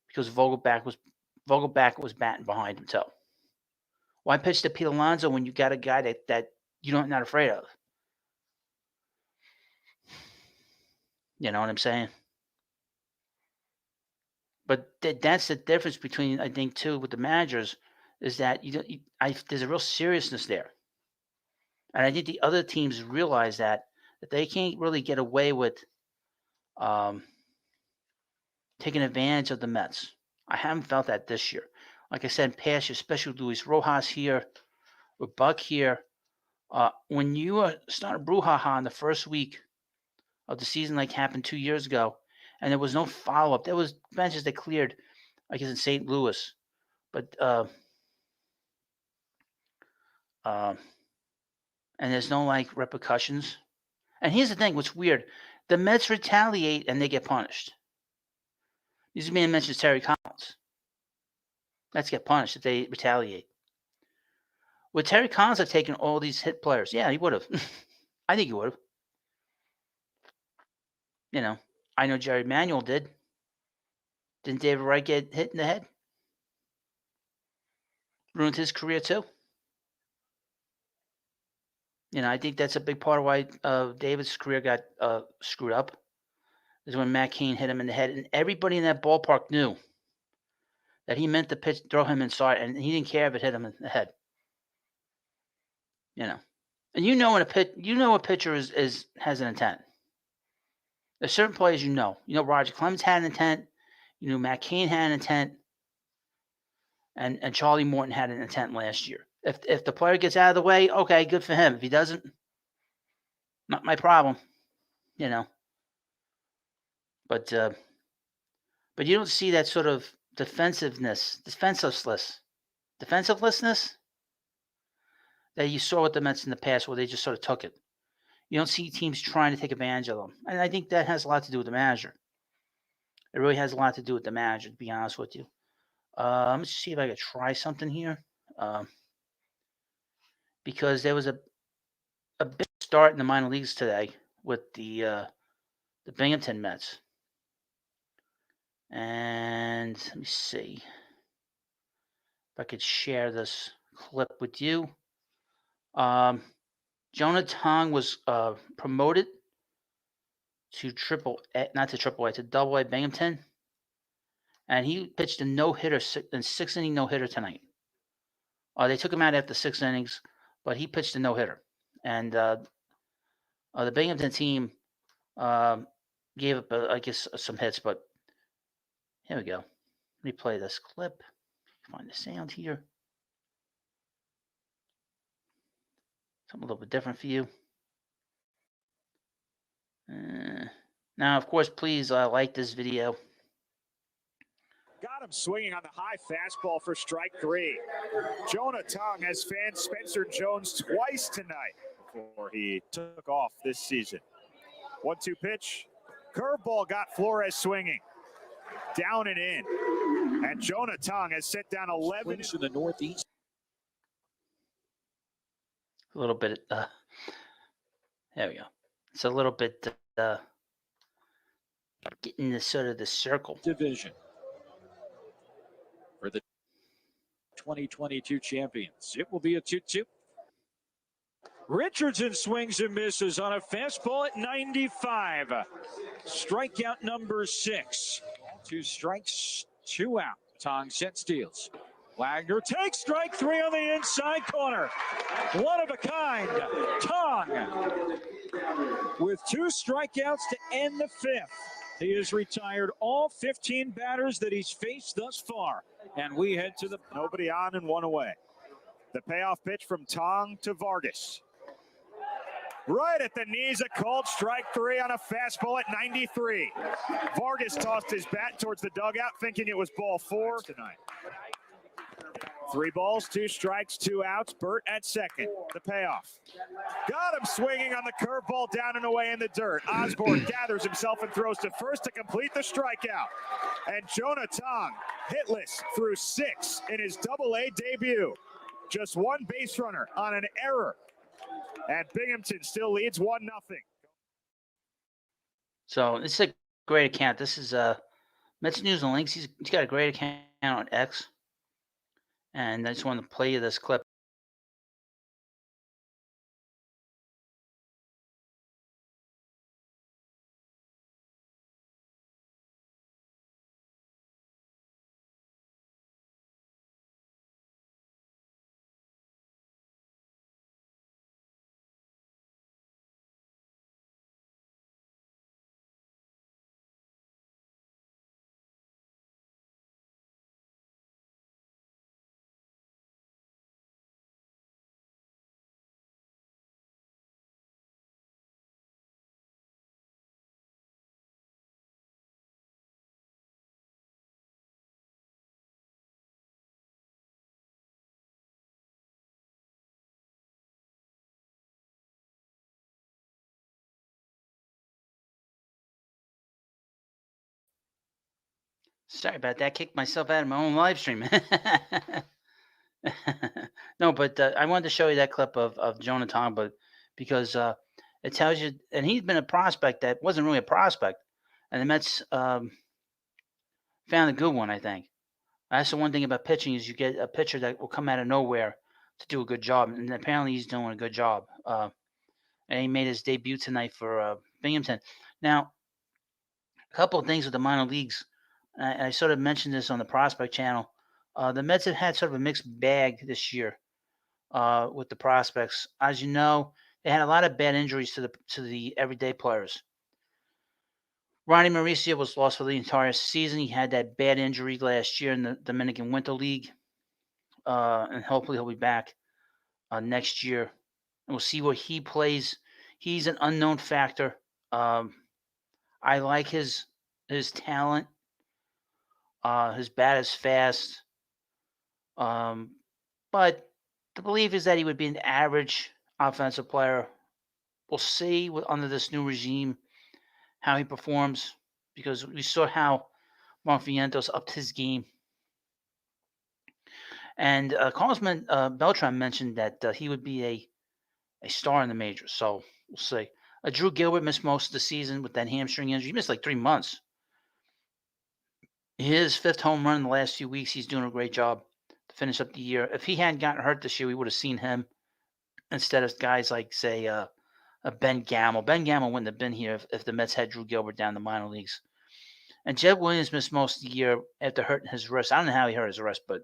because Vogelback was batting behind him too. Why pitch to Pete Alonso when you got a guy that you're not afraid of? You know what I'm saying? But that's the difference between, I think, too, with the managers, is that there's a real seriousness there. And I think the other teams realize that they can't really get away with taking advantage of the Mets. I haven't felt that this year. Like I said, past year, especially with Luis Rojas here, with Buck here, when you start a brouhaha in the first week of the season, like happened 2 years ago, and there was no follow-up. There was benches that cleared, I guess, in St. Louis. But and there's no, like, repercussions. And here's the thing, what's weird. The Mets retaliate and they get punished. This man mentions Terry Collins. Let's get punished if they retaliate. Would Terry Collins have taken all these hit players? Yeah, he would have. I think he would have. You know, I know Jerry Manuel did. Didn't David Wright get hit in the head? Ruined his career too. You know, I think that's a big part of why David's career got screwed up. Is when Matt Cain hit him in the head, and everybody in that ballpark knew that he meant to throw him inside, and he didn't care if it hit him in the head. You know, and when a pitcher has an intent. There's certain players you know. You know Roger Clemens had an intent. You knew Matt Cain had an intent, and Charlie Morton had an intent last year. If the player gets out of the way, okay, good for him. If he doesn't, not my problem. You know. But you don't see that sort of defensiveness that you saw with the Mets in the past, where they just sort of took it. You don't see teams trying to take advantage of them, and I think that has a lot to do with the manager. It really has a lot to do with the manager, to be honest with you. Let me see if I could try something here, because there was a big start in the minor leagues today with the Binghamton Mets. And let me see if I could share this clip with you. Jonah Tong was promoted to to Double A Binghamton, and he pitched a no-hitter, in 6-inning no-hitter tonight. They took him out after 6 innings, but he pitched a no-hitter, and the Binghamton team gave up, I guess, some hits, but here we go. Let me play this clip. Find the sound here. Something a little bit different for you. Now, of course, please like this video. Got him swinging on the high fastball for strike 3. Jonah Tong has fanned Spencer Jones twice tonight before he took off this season. 1-2 pitch. Curveball got Flores swinging. Down and in. And Jonah Tong has set down 11 in the Northeast. A little bit. There we go. It's a little bit getting the sort of the circle. Division for the 2022 champions. It will be a 2-2. Richardson swings and misses on a fastball at 95. Strikeout number 6. 2 strikes, 2 out. Tong set steals. Wagner takes strike 3 on the inside corner. One of a kind. Tong with 2 strikeouts to end the 5th. He has retired all 15 batters that he's faced thus far. And we head to the... Nobody on and 1 away. The payoff pitch from Tong to Vargas. Right at the knees, a called strike 3 on a fastball at 93. Vargas tossed his bat towards the dugout, thinking it was ball 4 tonight. 3 balls, 2 strikes, 2 outs. Burt at second. The payoff. Got him swinging on the curveball down and away in the dirt. Osborne gathers himself and throws to first to complete the strikeout. And Jonah Tong hitless through 6 in his Double-A debut. Just one base runner on an error. And Binghamton still leads 1-0. So this is a great account. This is Mets News and Links. He's got a great account on X. And I just wanted to play you this clip. Sorry about that. Kicked myself out of my own live stream. No, but I wanted to show you that clip of Jonah Tongba because it tells you, and he's been a prospect that wasn't really a prospect, and the Mets found a good one, I think. That's the one thing about pitching is you get a pitcher that will come out of nowhere to do a good job, and apparently he's doing a good job. And he made his debut tonight for Binghamton. Now, a couple of things with the minor leagues. I sort of mentioned this on the prospect channel. The Mets have had sort of a mixed bag this year with the prospects. As you know, they had a lot of bad injuries to the everyday players. Ronnie Mauricio was lost for the entire season. He had that bad injury last year in the Dominican Winter League, and hopefully he'll be back next year. And we'll see where he plays. He's an unknown factor. I like his talent. His bat is fast. But the belief is that he would be an average offensive player. We'll see under this new regime how he performs because we saw how Mark Vientos upped his game. And Carlos Beltran mentioned that he would be a star in the majors. So we'll see. Drew Gilbert missed most of the season with that hamstring injury. He missed like 3 months. His 5th home run in the last few weeks. He's doing a great job to finish up the year. If he hadn't gotten hurt this year, we would have seen him instead of guys like, say, Ben Gamel. Ben Gamel wouldn't have been here if the Mets had Drew Gilbert down the minor leagues. And Jed Williams missed most of the year after hurting his wrist. I don't know how he hurt his wrist, but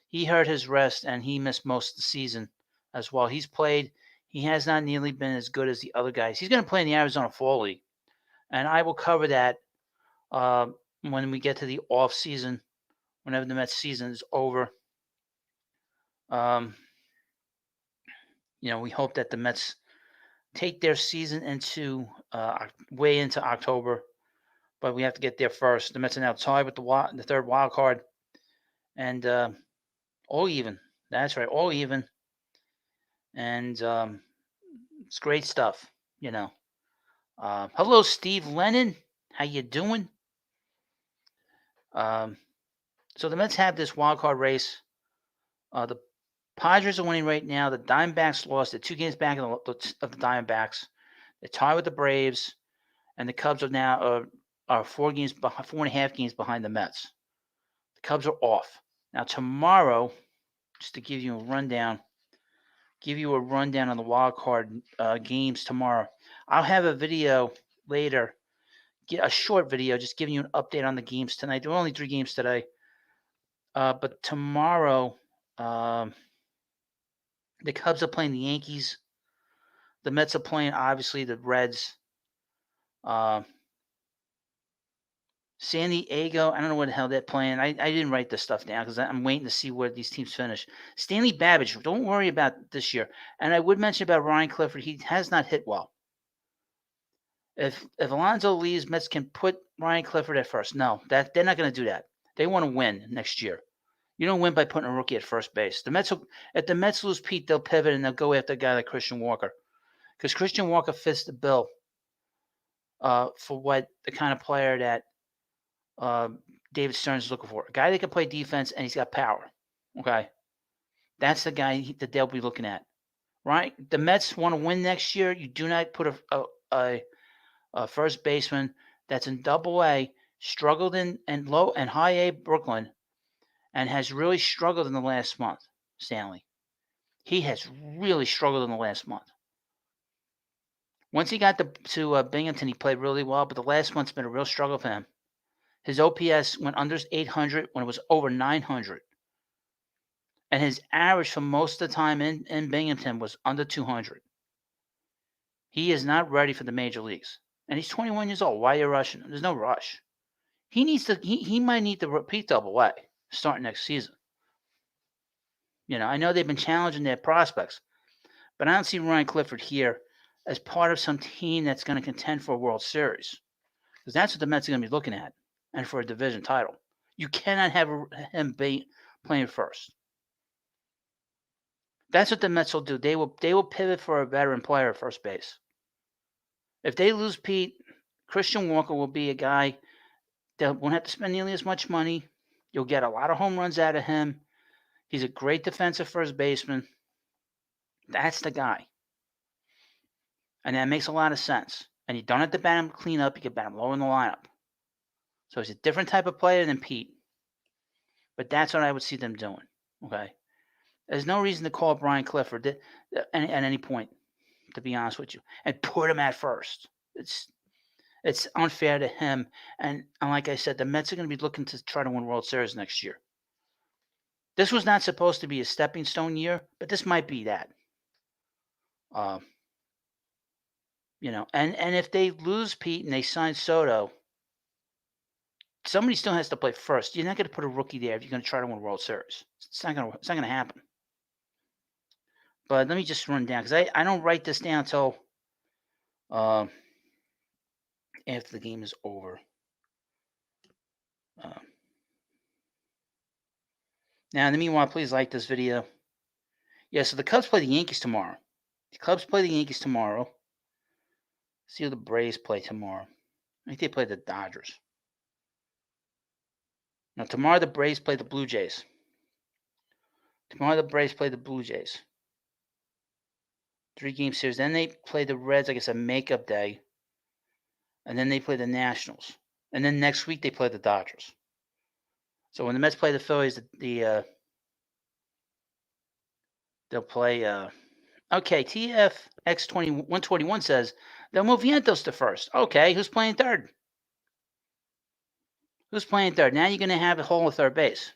he hurt his wrist and he missed most of the season as well. He's played. He has not nearly been as good as the other guys. He's going to play in the Arizona Fall League. And I will cover that when we get to the off season, whenever the Mets season is over. We hope that the Mets take their season into way into October, but we have to get there first. The Mets are now tied with the third wild card, and all even. That's right, all even, and it's great stuff. Hello, Steve Lennon. How you doing? So the Mets have this wild card race. The Padres are winning right now. The Diamondbacks lost. They're 2 games back of the Diamondbacks. They're tied with the Braves, and the Cubs are now are 4.5 games behind the Mets. The Cubs are off. Now tomorrow, just to give you a rundown on the wild card games tomorrow. I'll have a video later, a short video, just giving you an update on the games tonight. There are only 3 games today, but tomorrow. The Cubs are playing the Yankees. The Mets are playing, obviously, the Reds. San Diego, I don't know what the hell they're playing. I didn't write this stuff down because I'm waiting to see where these teams finish. Stanley Babbage, don't worry about this year. And I would mention about Ryan Clifford. He has not hit well. If Alonso leaves, Mets can put Ryan Clifford at first. No, they're not going to do that. They want to win next year. You don't win by putting a rookie at first base. If the Mets lose Pete, they'll pivot and they'll go after a guy like Christian Walker, because Christian Walker fits the bill for what the kind of player that David Stearns is looking for. A guy that can play defense and he's got power. Okay, That's the guy that they'll be looking at, right? The Mets want to win next year. You do not put a first baseman that's in Double A, struggled in low and high A Brooklyn, and has really struggled in the last month. Stanley, he has really struggled in the last month. Once he got to Binghamton, he played really well, but the last month's been a real struggle for him. His OPS went under 800 when it was over 900. And his average for most of the time in Binghamton was under 200. He is not ready for the major leagues. And he's 21 years old. Why are you rushing him? There's no rush. He might need to repeat Double A starting next season. I know they've been challenging their prospects, but I don't see Ryan Clifford here as part of some team that's going to contend for a World Series. Because that's what the Mets are going to be looking at, and for a division title. You cannot have him be playing first. That's what the Mets will do. They will pivot for a veteran player at first base. If they lose Pete, Christian Walker will be a guy that won't have to spend nearly as much money. You'll get a lot of home runs out of him. He's a great defensive first baseman. That's the guy. And that makes a lot of sense. And you don't have to bat him clean up. You can bat him low in the lineup. So he's a different type of player than Pete. But that's what I would see them doing. Okay? There's no reason to call up Ryan Clifford at any point, to be honest with you, and put him at first. It's unfair to him. And like I said, the Mets are going to be looking to try to win World Series next year. This was not supposed to be a stepping stone year, but this might be that. And if they lose Pete and they sign Soto, somebody still has to play first. You're not going to put a rookie there if you're going to try to win World Series. It's not going to happen. But let me just run down, because I don't write this down until after the game is over. Now, in the meanwhile, please like this video. Yeah, so the Cubs play the Yankees tomorrow. See who the Braves play tomorrow. I think they play the Dodgers. Now, tomorrow the Braves play the Blue Jays. 3-game series. Then they play the Reds, like I said, makeup day. And then they play the Nationals. And then next week they play the Dodgers. So when the Mets play the Phillies, they'll play. Okay, TFX121 says they'll move Vientos to first. Okay, who's playing third? Now you're going to have a hole at third base.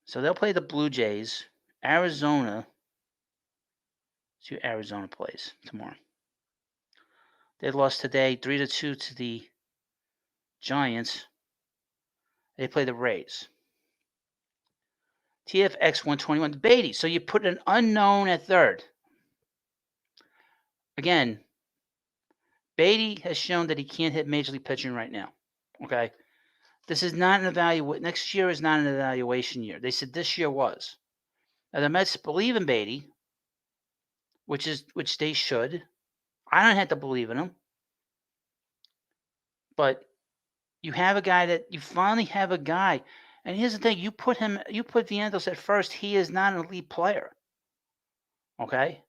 So they'll play the Blue Jays, Arizona. See who Arizona plays tomorrow. They lost today 3-2 to the Giants. They play the Rays. TFX121, Beatty. So you put an unknown at third. Again, Beatty has shown that he can't hit major league pitching right now. Okay? This is not an evaluation. Next year is not an evaluation year. They said this year was. Now, the Mets believe in Beatty, which they should. I don't have to believe in him. But you finally have a guy. And here's the thing, you put Vientos at first, he is not an elite player. Okay?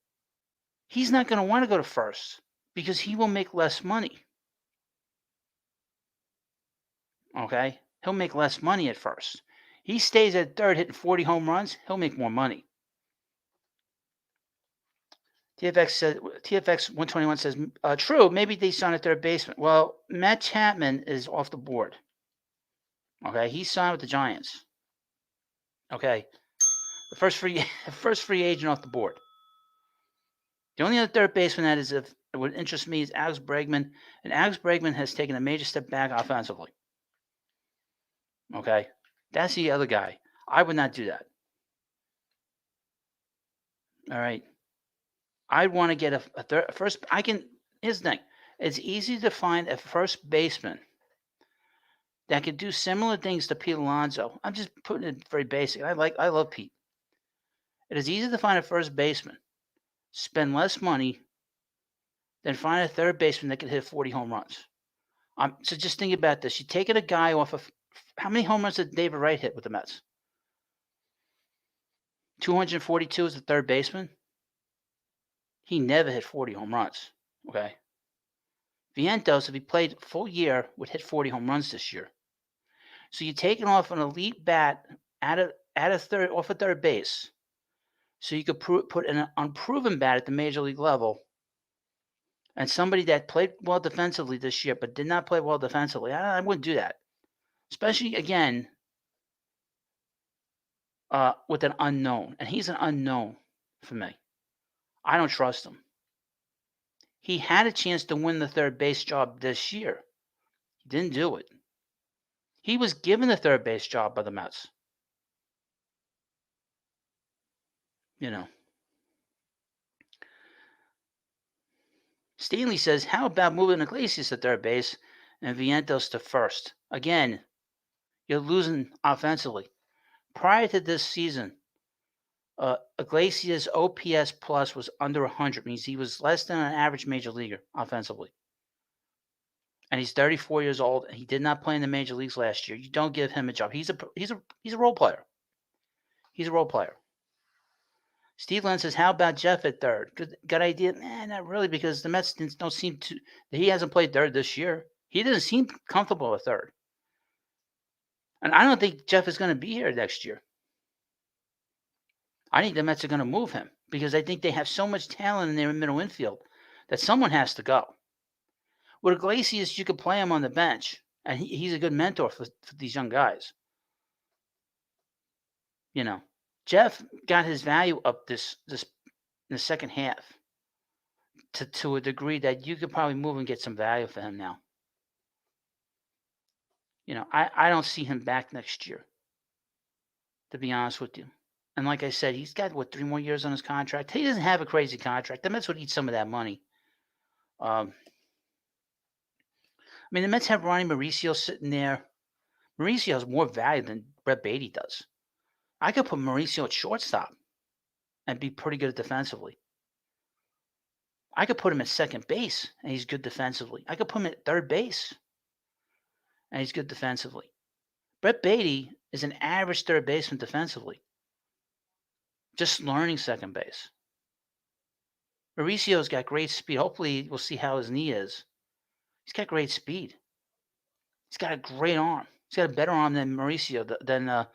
He's not going to want to go to first because he will make less money. Okay? He'll make less money at first. He stays at third hitting 40 home runs, he'll make more money. TFX121 says, true, maybe they signed a third baseman. Well, Matt Chapman is off the board. Okay, he signed with the Giants. Okay, the first free agent off the board. The only other third baseman that would interest me is Alex Bregman, and Alex Bregman has taken a major step back offensively. Okay, that's the other guy. I would not do that. All right, I'd want to get a third first. Here's the thing: it's easy to find a first baseman that could do similar things to Pete Alonso. I'm just putting it very basic. I love Pete. It is easy to find a first baseman, spend less money, than find a third baseman that can hit 40 home runs. So just think about this. You're taking a guy off of How many home runs did David Wright hit with the Mets? 242 as the third baseman. He never hit 40 home runs. Okay. Vientos, if he played full year, would hit 40 home runs this year. So you're taking off an elite bat at a third base, so you could put an unproven bat at the major league level, and somebody that played well defensively this year but did not play well defensively. I wouldn't do that, especially again with an unknown, and he's an unknown for me. I don't trust him. He had a chance to win the third base job this year. He didn't do it. He was given the third base job by the Mets. You know. Stanley says, how about moving Iglesias to third base and Vientos to first? Again, you're losing offensively. Prior to this season, Iglesias' OPS plus was under 100, means he was less than an average major leaguer offensively. And he's 34 years old, and he did not play in the major leagues last year. You don't give him a job. He's a role player. He's a role player. Steve Lynn says, how about Jeff at third? Good idea? Not really, because the Mets don't seem to. He hasn't played third this year. He doesn't seem comfortable at third. And I don't think Jeff is going to be here next year. I think the Mets are going to move him because I think they have so much talent in their middle infield that someone has to go. With Iglesias, you could play him on the bench, and he's a good mentor for these young guys. You know, Jeff got his value up this in the second half to a degree that you could probably move and get some value for him now. You know, I don't see him back next year, to be honest with you. And like I said, he's got, 3 more years on his contract? He doesn't have a crazy contract. The Mets would eat some of that money. I mean, the Mets have Ronnie Mauricio sitting there. Mauricio has more value than Brett Beatty does. I could put Mauricio at shortstop and be pretty good defensively. I could put him at second base, and he's good defensively. I could put him at third base, and he's good defensively. Brett Beatty is an average third baseman defensively. Just learning second base. Mauricio's got great speed. Hopefully, we'll see how his knee is. He's got great speed. He's got a great arm. He's got a better arm than Mauricio, than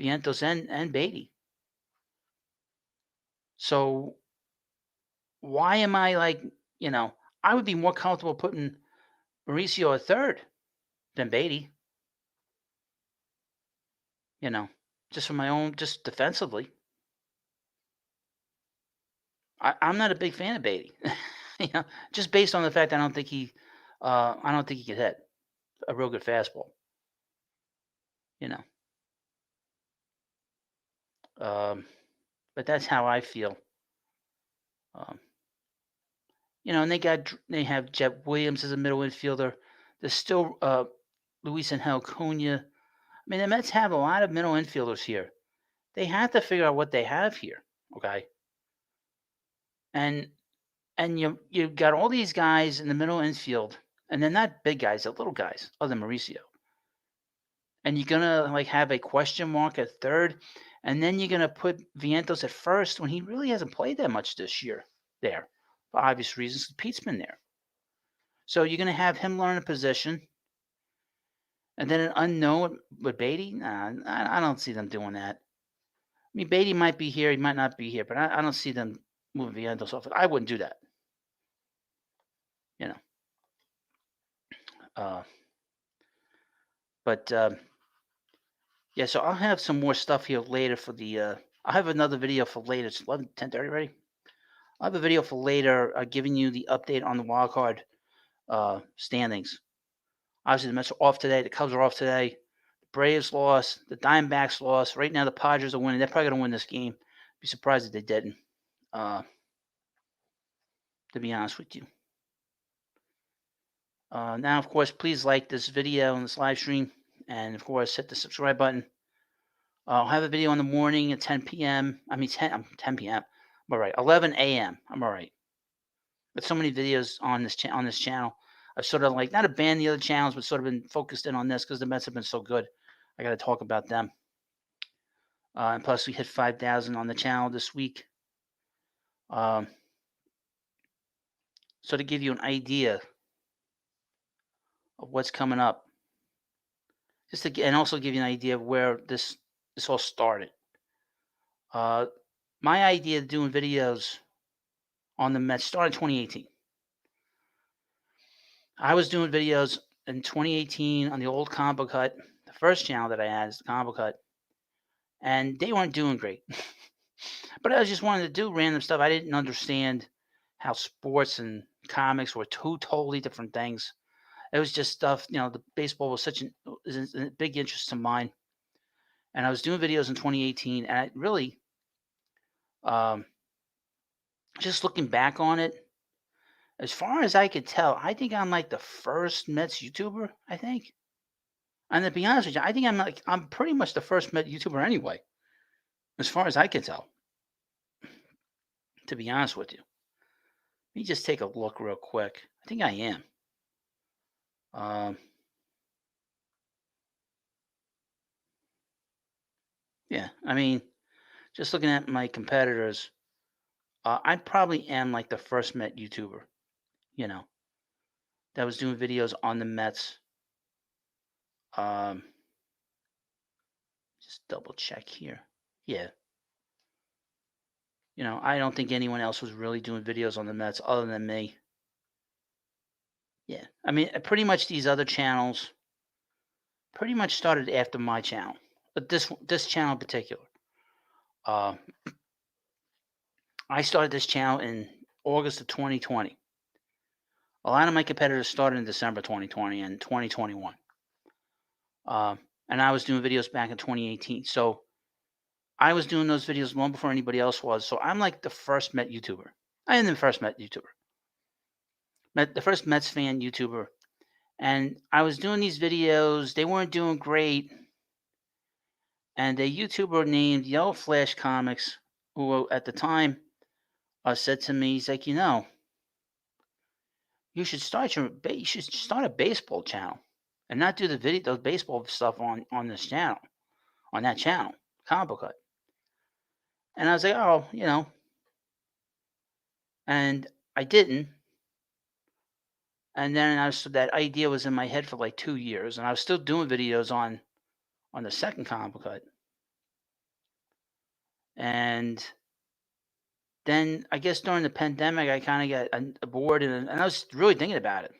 Vientos and Beatty. So why am I I would be more comfortable putting Mauricio at third than Beatty. Just for my own, just defensively. I'm not a big fan of Beatty. Just based on the fact I don't think he could hit a real good fastball. But that's how I feel. And they have Jet Williams as a middle infielder. There's still Luis Angel Cunha. I mean, the Mets have a lot of middle infielders here. They have to figure out what they have here, okay? And you got all these guys in the middle infield, and they're not big guys, they're little guys, other than Mauricio. And you're gonna have a question mark at third, and then you're gonna put Vientos at first when he really hasn't played that much this year there, for obvious reasons. Pete's been there, so you're gonna have him learn a position, and then an unknown with Beatty. Nah, I don't see them doing that. I mean, Beatty might be here, he might not be here, but I don't see them moving Vientos off. I wouldn't do that. But yeah, so I'll have some more stuff here later for the. I'll have another video for later. It's 10:30 already. I'll have a video for later giving you the update on the wild card standings. Obviously, the Mets are off today. The Cubs are off today. The Braves lost. The Diamondbacks lost. Right now, the Padres are winning. They're probably going to win this game. Be surprised if they didn't. To be honest with you. Now, of course, please like this video and this live stream. And, of course, hit the subscribe button. I'll have a video in the morning at 10 p.m. I mean, 10 p.m. I'm all right. 11 a.m. I'm all right. There's so many videos on this channel. I've sort of not abandoned the other channels, but sort of been focused in on this because the Mets have been so good. I got to talk about them. And plus, we hit 5,000 on the channel this week. Um, so to give you an idea of what's coming up, and also give you an idea of where this all started. My idea of doing videos on the Mets started in 2018. I was doing videos in 2018 on the old Combo Cut, the first channel that I had is the Combo Cut, and they weren't doing great. But I just wanted to do random stuff. I didn't understand how sports and comics were two totally different things. It was just stuff, the baseball was such a big interest of mine. And I was doing videos in 2018, and I really, um, just looking back on it, as far as I could tell, I think I'm like the first Mets YouTuber, I think. And to be honest with you, I think I'm pretty much the first Met YouTuber anyway, as far as I can tell. To be honest with you, let me just take a look real quick. I think I am. Yeah, I mean, just looking at my competitors, I probably am like the first Met YouTuber, you know, that was doing videos on the Mets. Um, just double check here. Yeah. I don't think anyone else was really doing videos on the Mets other than me. Yeah. I mean, pretty much these other channels pretty much started after my channel, but this channel in particular. Uh, I started this channel in August of 2020. A lot of my competitors started in December 2020 and 2021. And I was doing videos back in 2018. So I was doing those videos long before anybody else was. So I'm like the first Met YouTuber. I am the first Met YouTuber. The first Mets fan YouTuber. And I was doing these videos. They weren't doing great. And a YouTuber named Yellow Flash Comics, who at the time said to me, he's like, you should start a baseball channel and not do those baseball stuff on this channel, on that channel, Combo Cut. And I was like, oh, and I didn't. And then that idea was in my head for like 2 years, and I was still doing videos on the second Combo Cut. And then I guess during the pandemic, I kind of got bored, and I was really thinking about it.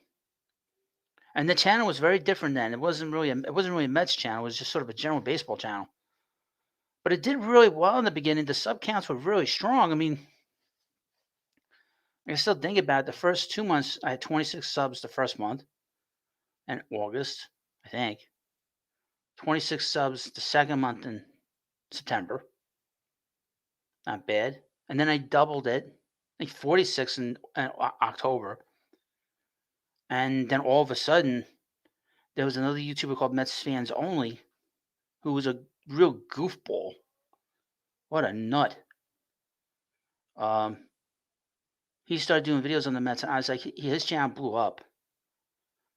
And the channel was very different then. It wasn't really a Mets channel. It was just sort of a general baseball channel. But it did really well in the beginning. The sub counts were really strong. I mean, I still think about it. The first 2 months, I had 26 subs the first month, in August, I think. 26 subs the second month in September. Not bad. And then I doubled it, like 46 in October. And then all of a sudden, there was another YouTuber called Mets Fans Only, who was a real goofball. What a nut. He started doing videos on the Mets, and I was like, his channel blew up.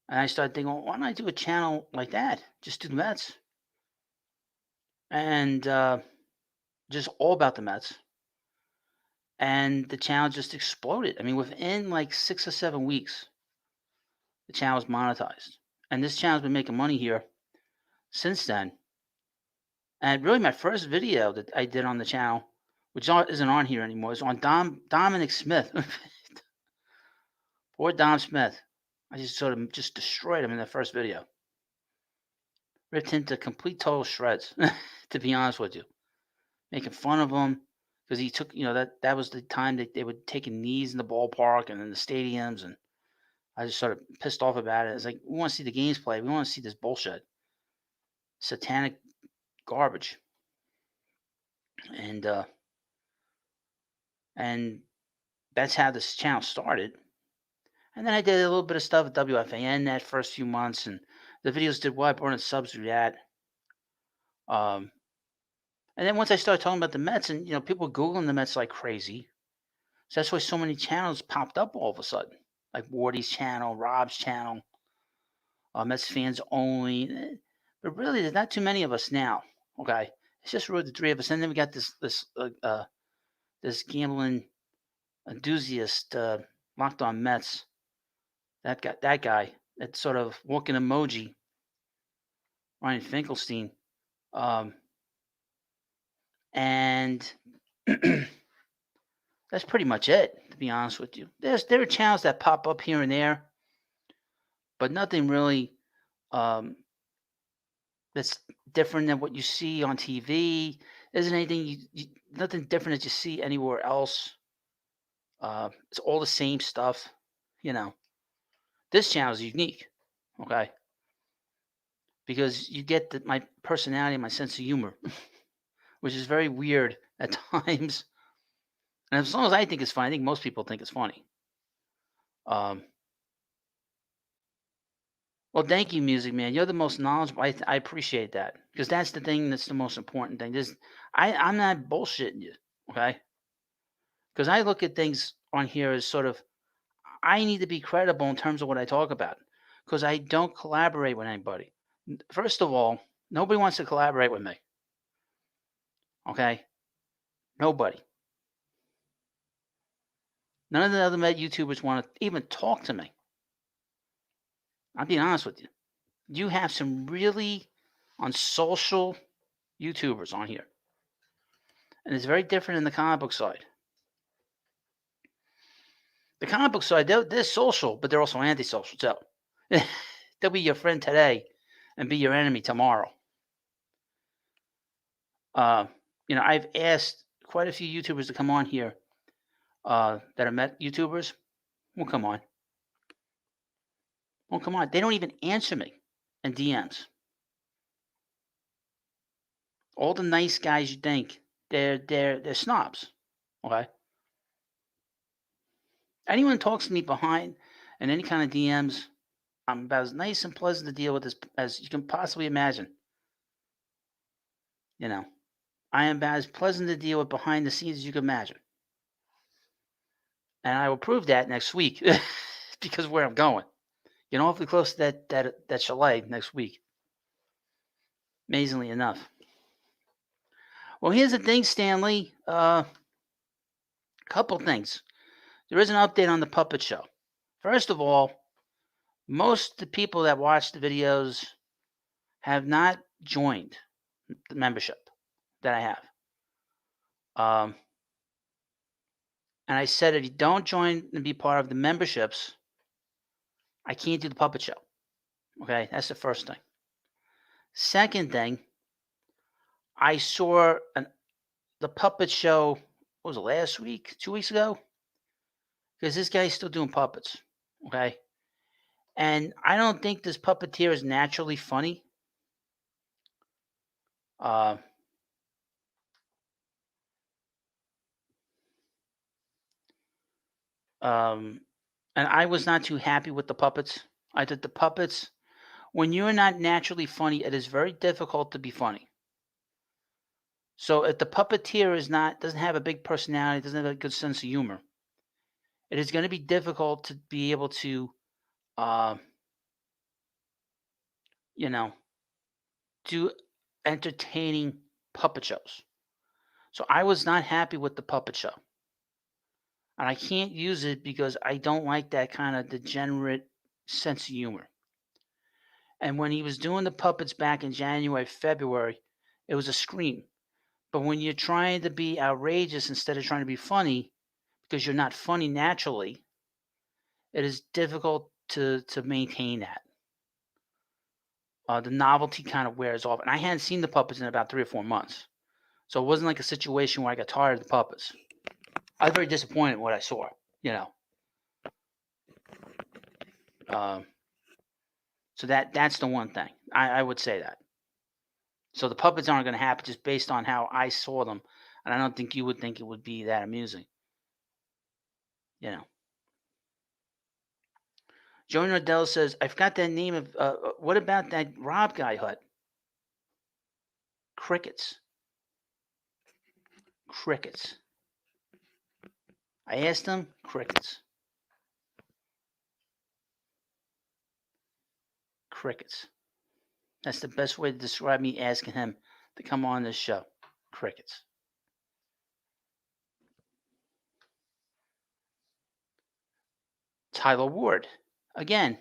And I started thinking, well, why don't I do a channel like that? Just do the Mets. And just all about the Mets. And the channel just exploded. I mean, within like 6 or 7 weeks, the channel was monetized. And this channel's been making money here since then. And really, my first video that I did on the channel, which isn't on here anymore, is on Dominic Smith. Poor Dom Smith. I just sort of just destroyed him in the first video. Ripped him to complete total shreds, to be honest with you. Making fun of him because he took, that was the time that they were taking knees in the ballpark and in the stadiums. And I just sort of pissed off about it. It's like, we want to see the games play. We want to see this bullshit. Satanic garbage. And that's how this channel started. And then I did a little bit of stuff at WFAN that first few months, and the videos did well. I brought in subs through that. And then once I started talking about the Mets, and people were Googling the Mets like crazy, so that's why so many channels popped up all of a sudden, like Wardy's channel, Rob's channel, Mets Fans Only. But really, there's not too many of us now. Okay, it's just really the three of us, and then we got this gambling enthusiast, Locked On Mets. That guy, that sort of walking emoji, Ryan Finkelstein, and that's pretty much it. To be honest with you, there are channels that pop up here and there, but nothing really that's different than what you see on TV. Isn't anything nothing different that you see anywhere else. It's all the same stuff, you know. This channel is unique, okay, because you get my personality, my sense of humor, which is very weird at times. And as long as I think it's funny, I think most people think it's funny. Um, well, thank you, Music Man. You're the most knowledgeable. I appreciate that because that's the thing. That's the most important thing. I'm not bullshitting you, okay? Because I look at things on here as sort of I need to be credible in terms of what I talk about because I don't collaborate with anybody. First of all, nobody wants to collaborate with me. Okay? Nobody. None of the other YouTubers want to even talk to me. I'll be honest with you. You have some really unsocial YouTubers on here. And it's very different in the comic book side. The comic book side, they're social, but they're also antisocial too. They'll be your friend today and be your enemy tomorrow. I've asked quite a few YouTubers to come on here that are Met YouTubers. Won't come on. Won't come on. They don't even answer me in DMs. All the nice guys you think they're snobs. Okay. Anyone talks to me behind in any kind of DMs, I'm about as nice and pleasant to deal with as you can possibly imagine. You know, I am about as pleasant to deal with behind the scenes as you can imagine. And I will prove that next week because of where I'm going. Hopefully close to that chalet next week. Amazingly enough. Well, here's the thing, Stanley. Couple things. There is an update on the puppet show. First of all, most of the people that watch the videos have not joined the membership that I have. And I said, if you don't join and be part of the memberships, I can't do the puppet show. Okay, that's the first thing. Second thing, I saw the puppet show, what was it, last week, 2 weeks ago? Because this guy's still doing puppets, okay? And I don't think this puppeteer is naturally funny. And I was not too happy with the puppets. I did the puppets. When you're not naturally funny, it is very difficult to be funny. So if the puppeteer doesn't have a big personality, doesn't have a good sense of humor, it is going to be difficult to be able to, do entertaining puppet shows. So I was not happy with the puppet show. And I can't use it because I don't like that kind of degenerate sense of humor. And when he was doing the puppets back in January, February, it was a scream. But when you're trying to be outrageous instead of trying to be funny, because you're not funny naturally, it is difficult to maintain that. The novelty kind of wears off. And I hadn't seen the puppets in about 3 or 4 months. So it wasn't like a situation where I got tired of the puppets. I was very disappointed in what I saw, So that's the one thing. I would say that. So the puppets aren't going to happen just based on how I saw them. And I don't think you would think it would be that amusing. Joey Nordell says, I forgot that name of, what about that Rob guy, Hut? Crickets. I asked him, crickets. That's the best way to describe me asking him to come on this show. Crickets. Tyler Ward. Again,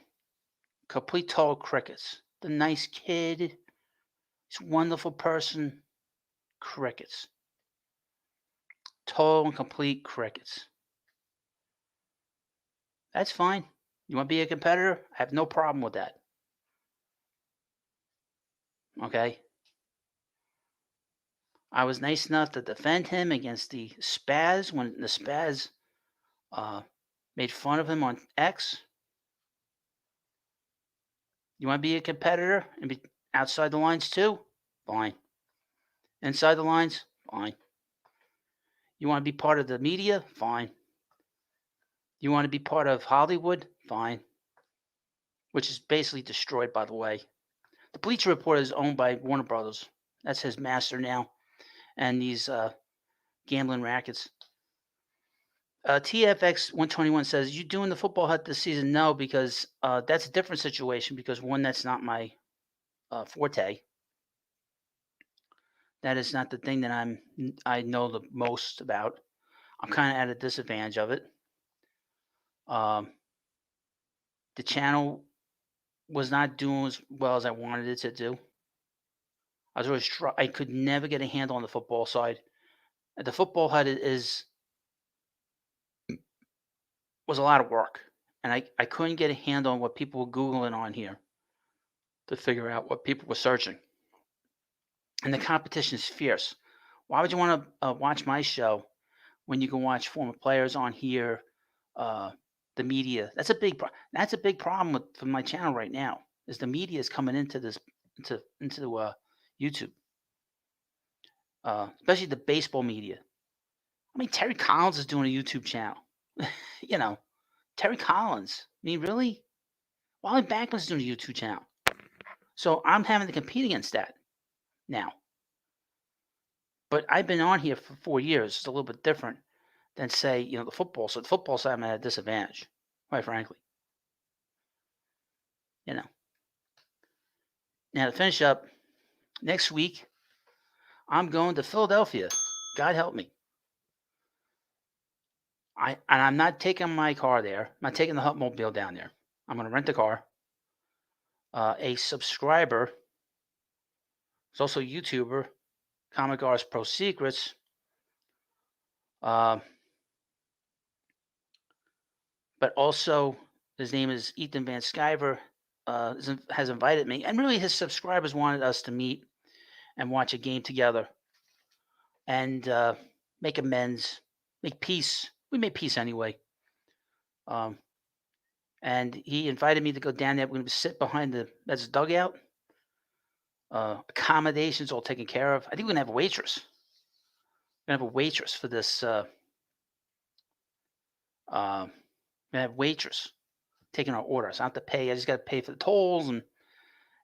complete total crickets. The nice kid. He's a wonderful person. Crickets. Total and complete crickets. That's fine. You want to be a competitor? I have no problem with that. Okay? I was nice enough to defend him against the Spaz when the Spaz made fun of him on X. You want to be a competitor and be outside the lines too? Fine. Inside the lines? Fine. You want to be part of the media? Fine. You want to be part of Hollywood? Fine. Which is basically destroyed, by the way. The Bleacher Report is owned by Warner Brothers. That's his master now. And these gambling rackets. TFX 121 says, you doing the football hut this season? No, because that's a different situation because one, that's not my forte. That is not the thing that I know the most about. I'm kind of at a disadvantage of it. The channel was not doing as well as I wanted it to do. I was always I could never get a handle on the football side. The football hut was a lot of work, and I couldn't get a handle on what people were Googling on here to figure out what people were searching. And the competition is fierce. Why would you want to watch my show when you can watch former players on here, the media? That's a big problem for my channel right now. Is the media is coming into this into YouTube, especially the baseball media. I mean, Terry Collins is doing a YouTube channel. You know, Terry Collins. I mean, really? Wally Backman's doing a YouTube channel. So I'm having to compete against that now. But I've been on here for 4 years. It's a little bit different than, say, the football. So the football side, I'm at a disadvantage, quite frankly. Now, to finish up, next week, I'm going to Philadelphia. God help me. I'm not taking my car there. I'm not taking the Hutmobile down there. I'm going to rent a car. A subscriber, is also a YouTuber, Comic Arts Pro Secrets. But also, his name is Ethan Van Sciver, has invited me. And really, his subscribers wanted us to meet and watch a game together and make amends, make peace. We made peace anyway. And he invited me to go down there. We're going to sit behind that's a dugout. Accommodations all taken care of. I think we're going to have a waitress. We're going to have a waitress for this. We're going to have a waitress taking our orders. I don't have to pay. I just got to pay for the tolls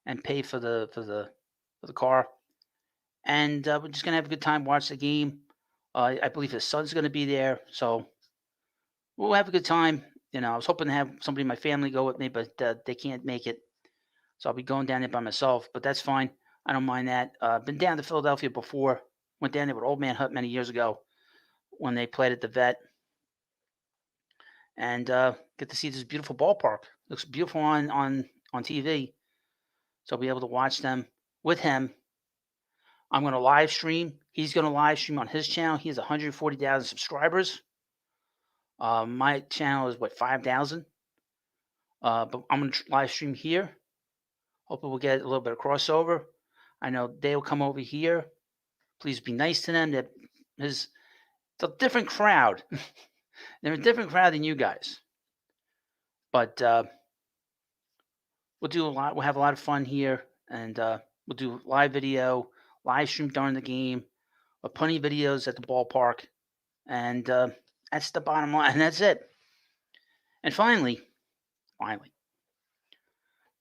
and pay for the car. And we're just going to have a good time, watch the game. I believe his son's going to be there. So we'll have a good time. I was hoping to have somebody in my family go with me, but they can't make it. So I'll be going down there by myself, but that's fine. I don't mind that. Been down to Philadelphia before. Went down there with Old Man Hut many years ago when they played at the Vet. And get to see this beautiful ballpark. Looks beautiful on TV. So I'll be able to watch them with him. I'm going to live stream. He's going to live stream on his channel. He has 140,000 subscribers. My channel is 5,000. But I'm going to live stream here. Hopefully we'll get a little bit of crossover. I know they'll come over here. Please be nice to them. It's a different crowd. They're a different crowd than you guys. But we'll do a lot. We'll have a lot of fun here, and we'll do live video, live stream during the game, plenty of videos at the ballpark, and that's the bottom line. And that's it. And finally,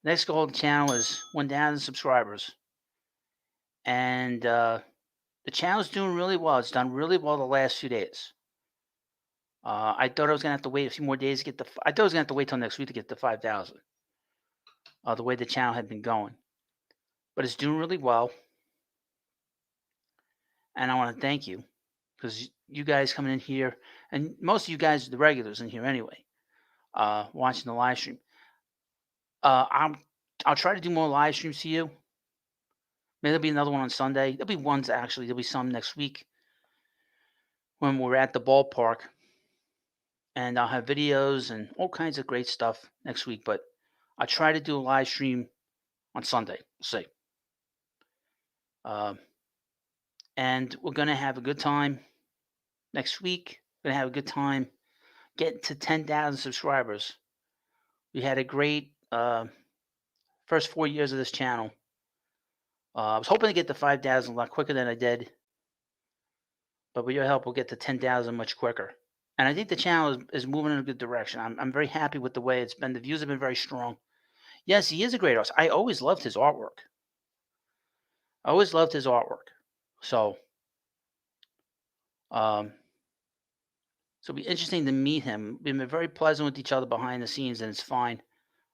next goal of the channel is 1,000 subscribers, and the channel's doing really well. It's done really well the last few days. I thought I was gonna have to wait a few more days to get I thought I was gonna have to wait till next week to get to 5,000. The way the channel had been going, but it's doing really well. And I want to thank you because you guys coming in here, and most of you guys are the regulars in here anyway, watching the live stream. Uh, I'm I'll try to do more live streams to you. Maybe there'll be another one on Sunday. There'll be ones actually. There'll be some next week when we're at the ballpark, and I'll have videos and all kinds of great stuff next week. But I'll try to do a live stream on Sunday. We'll see. Um, and we're gonna have a good time next week. We're gonna have a good time getting to 10,000 subscribers. We had a great first 4 years of this channel. I was hoping to get to 5,000 a lot quicker than I did, but with your help, we'll get to 10,000 much quicker. And I think the channel is moving in a good direction. I'm very happy with the way it's been. The views have been very strong. Yes, he is a great artist. I always loved his artwork. So, um, so it'll be interesting to meet him. We've been very pleasant with each other behind the scenes, and it's fine.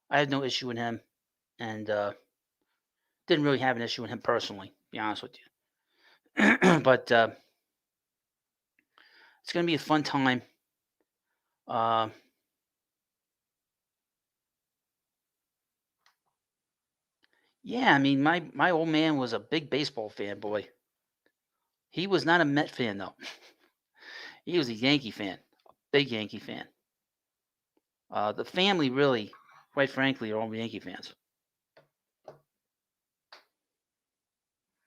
I had no issue with him, and didn't really have an issue with him personally, to be honest with you. But it's going to be a fun time. Yeah, I mean, my old man was a big baseball fan, boy. He was not a Met fan though. He was a Yankee fan, a big Yankee fan. The family really, quite frankly, are all Yankee fans.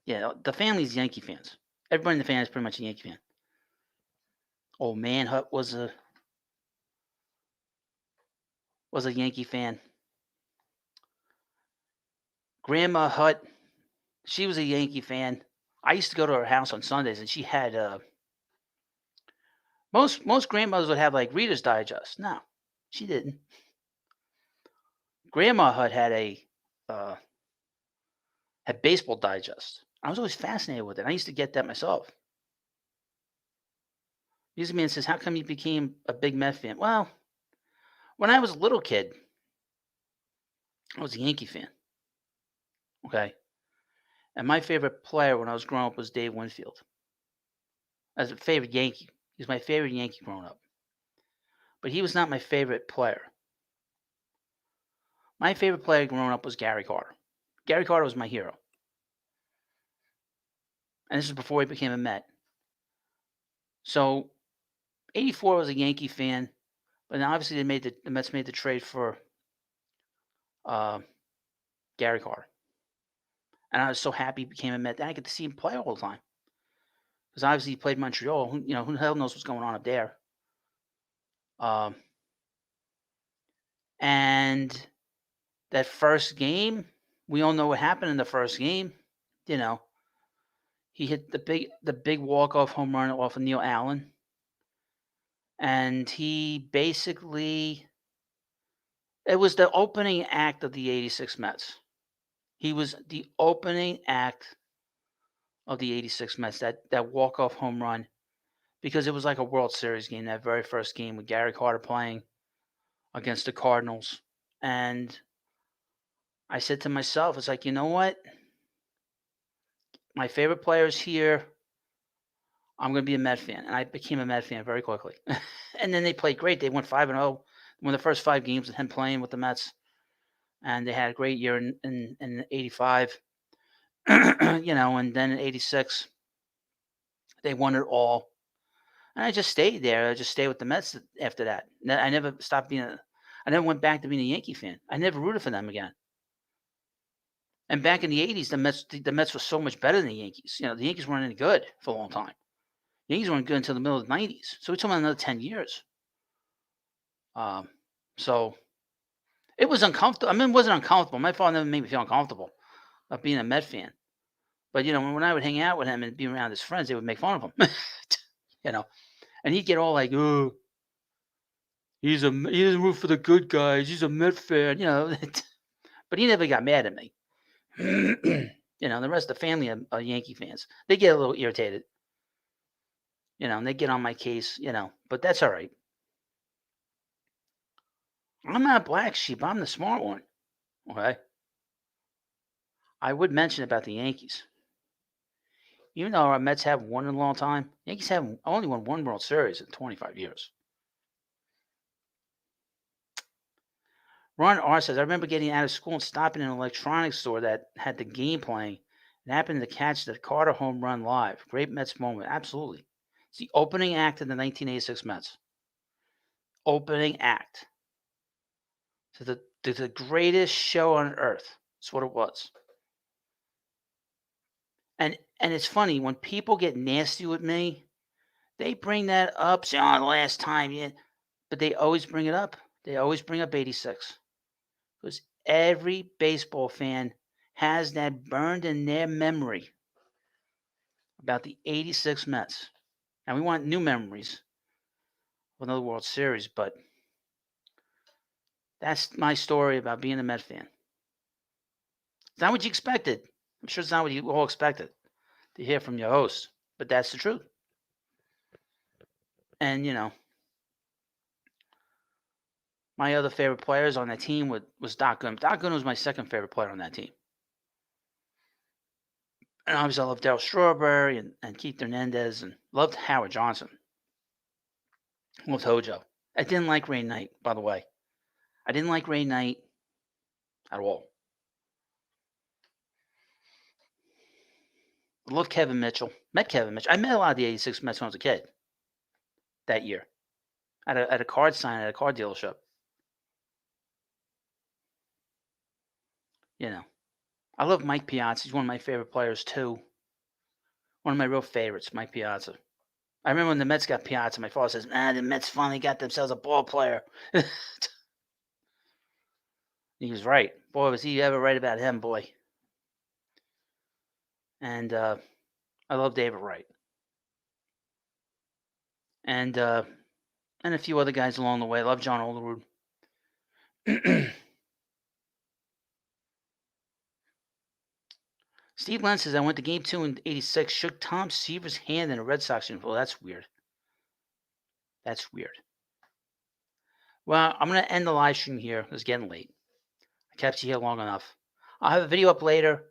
Yeah, the family's Yankee fans. Everybody in the family is pretty much a Yankee fan. Old man Hut was a Yankee fan. Grandma Hut, she was a Yankee fan. I used to go to her house on Sundays, and she had most grandmothers would have like Reader's Digest. No, she didn't. Grandma Hut had Baseball Digest. I was always fascinated with it. I used to get that myself. Music Man says, "How come you became a big Met fan?" Well, when I was a little kid, I was a Yankee fan. Okay, and my favorite player when I was growing up was Dave Winfield. As a favorite Yankee, he was my favorite Yankee growing up. But he was not my favorite player. My favorite player growing up was Gary Carter. Gary Carter was my hero. And this is before he became a Met. So, 84 was a Yankee fan, but then obviously the Mets made the trade for Gary Carter. And I was so happy he became a Met that I get to see him play all the time. Because obviously he played Montreal. Who the hell knows what's going on up there? And that first game, we all know what happened in the first game. He hit the big walk-off home run off of Neil Allen. And he basically, it was the opening act of the 86 Mets. He was the opening act of the 86 Mets, that walk-off home run, because it was like a World Series game, that very first game with Gary Carter playing against the Cardinals. And I said to myself, it's like, you know what? My favorite player's here. I'm going to be a Met fan. And I became a Met fan very quickly. And then they played great. They went 5-0. Won the first 5 games with him playing with the Mets. And they had a great year in 85. And then in 86, they won it all. And I just stayed there. I just stayed with the Mets after that. I never stopped I never went back to being a Yankee fan. I never rooted for them again. And back in the 80s, the Mets were so much better than the Yankees. The Yankees weren't any good for a long time. The Yankees weren't good until the middle of the 90s. So we're talking about another 10 years. So it was uncomfortable. I mean, it wasn't uncomfortable. My father never made me feel uncomfortable of being a Met fan. But, when I would hang out with him and be around his friends, they would make fun of him. And he'd get all like, "Oh, he doesn't root for the good guys. He's a Met fan," But he never got mad at me. The rest of the family are Yankee fans. They get a little irritated. And they get on my case, but that's all right. I'm not a black sheep. I'm the smart one. Okay. I would mention about the Yankees. Even though our Mets have won in a long time, Yankees have only won one World Series in 25 years. Ron R says, I remember getting out of school and stopping in an electronics store that had the game playing and happened to catch the Carter home run live. Great Mets moment. Absolutely. It's the opening act of the 1986 Mets. Opening act. To the greatest show on earth. That's what it was. And it's funny, when people get nasty with me, they bring that up, say, oh, the last time, yeah. But they always bring it up. They always bring up 86. Because every baseball fan has that burned in their memory about the 86 Mets. And we want new memories of another World Series, but that's my story about being a Met fan. It's not what you expected. I'm sure it's not what you all expected to hear from your host, but that's the truth. And, my other favorite players on that team was Doc Gunn. Doc Gunn was my second favorite player on that team. And obviously I loved Darryl Strawberry and Keith Hernandez and loved Howard Johnson. Loved Hojo. I didn't like Ray Knight, by the way. I didn't like Ray Knight at all. I loved Kevin Mitchell. Met Kevin Mitchell. I met a lot of the 86 Mets when I was a kid that year. At a card sign at a car dealership. I love Mike Piazza. He's one of my favorite players, too. One of my real favorites, Mike Piazza. I remember when the Mets got Piazza, my father says, the Mets finally got themselves a ball player. He was right. Boy, was he ever right about him, boy. And I love David Wright. And a few other guys along the way. I love John Olerud. Steve Len says, I went to game 2 in 86, shook Tom Seaver's hand in a Red Sox uniform. Well, that's weird. That's weird. Well, I'm going to end the live stream here. It's getting late. I kept you here long enough. I'll have a video up later.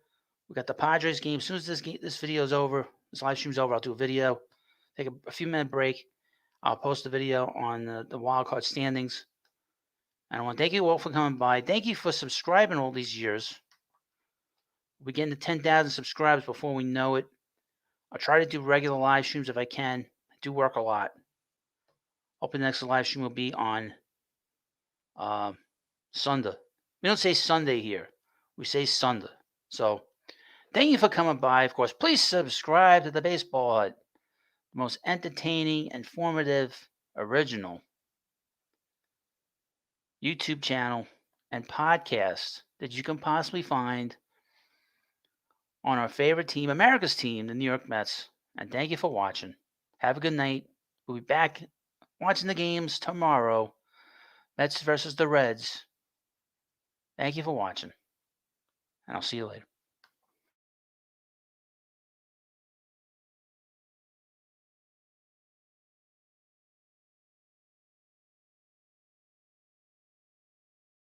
We got the Padres game. As soon as this video is over, this live stream's over, I'll do a video. Take a few minute break. I'll post a video on the wild card standings. And I want to thank you all for coming by. Thank you for subscribing all these years. We're getting to 10,000 subscribers before we know it. I'll try to do regular live streams if I can. I do work a lot. Hope the next live stream will be on Sunday. We don't say Sunday here. We say Sunday. So, thank you for coming by. Of course, please subscribe to the Baseball Hut. The most entertaining, informative, original YouTube channel and podcast that you can possibly find on our favorite team, America's team, the New York Mets. And thank you for watching. Have a good night. We'll be back watching the games tomorrow. Mets versus the Reds. Thank you for watching. And I'll see you later.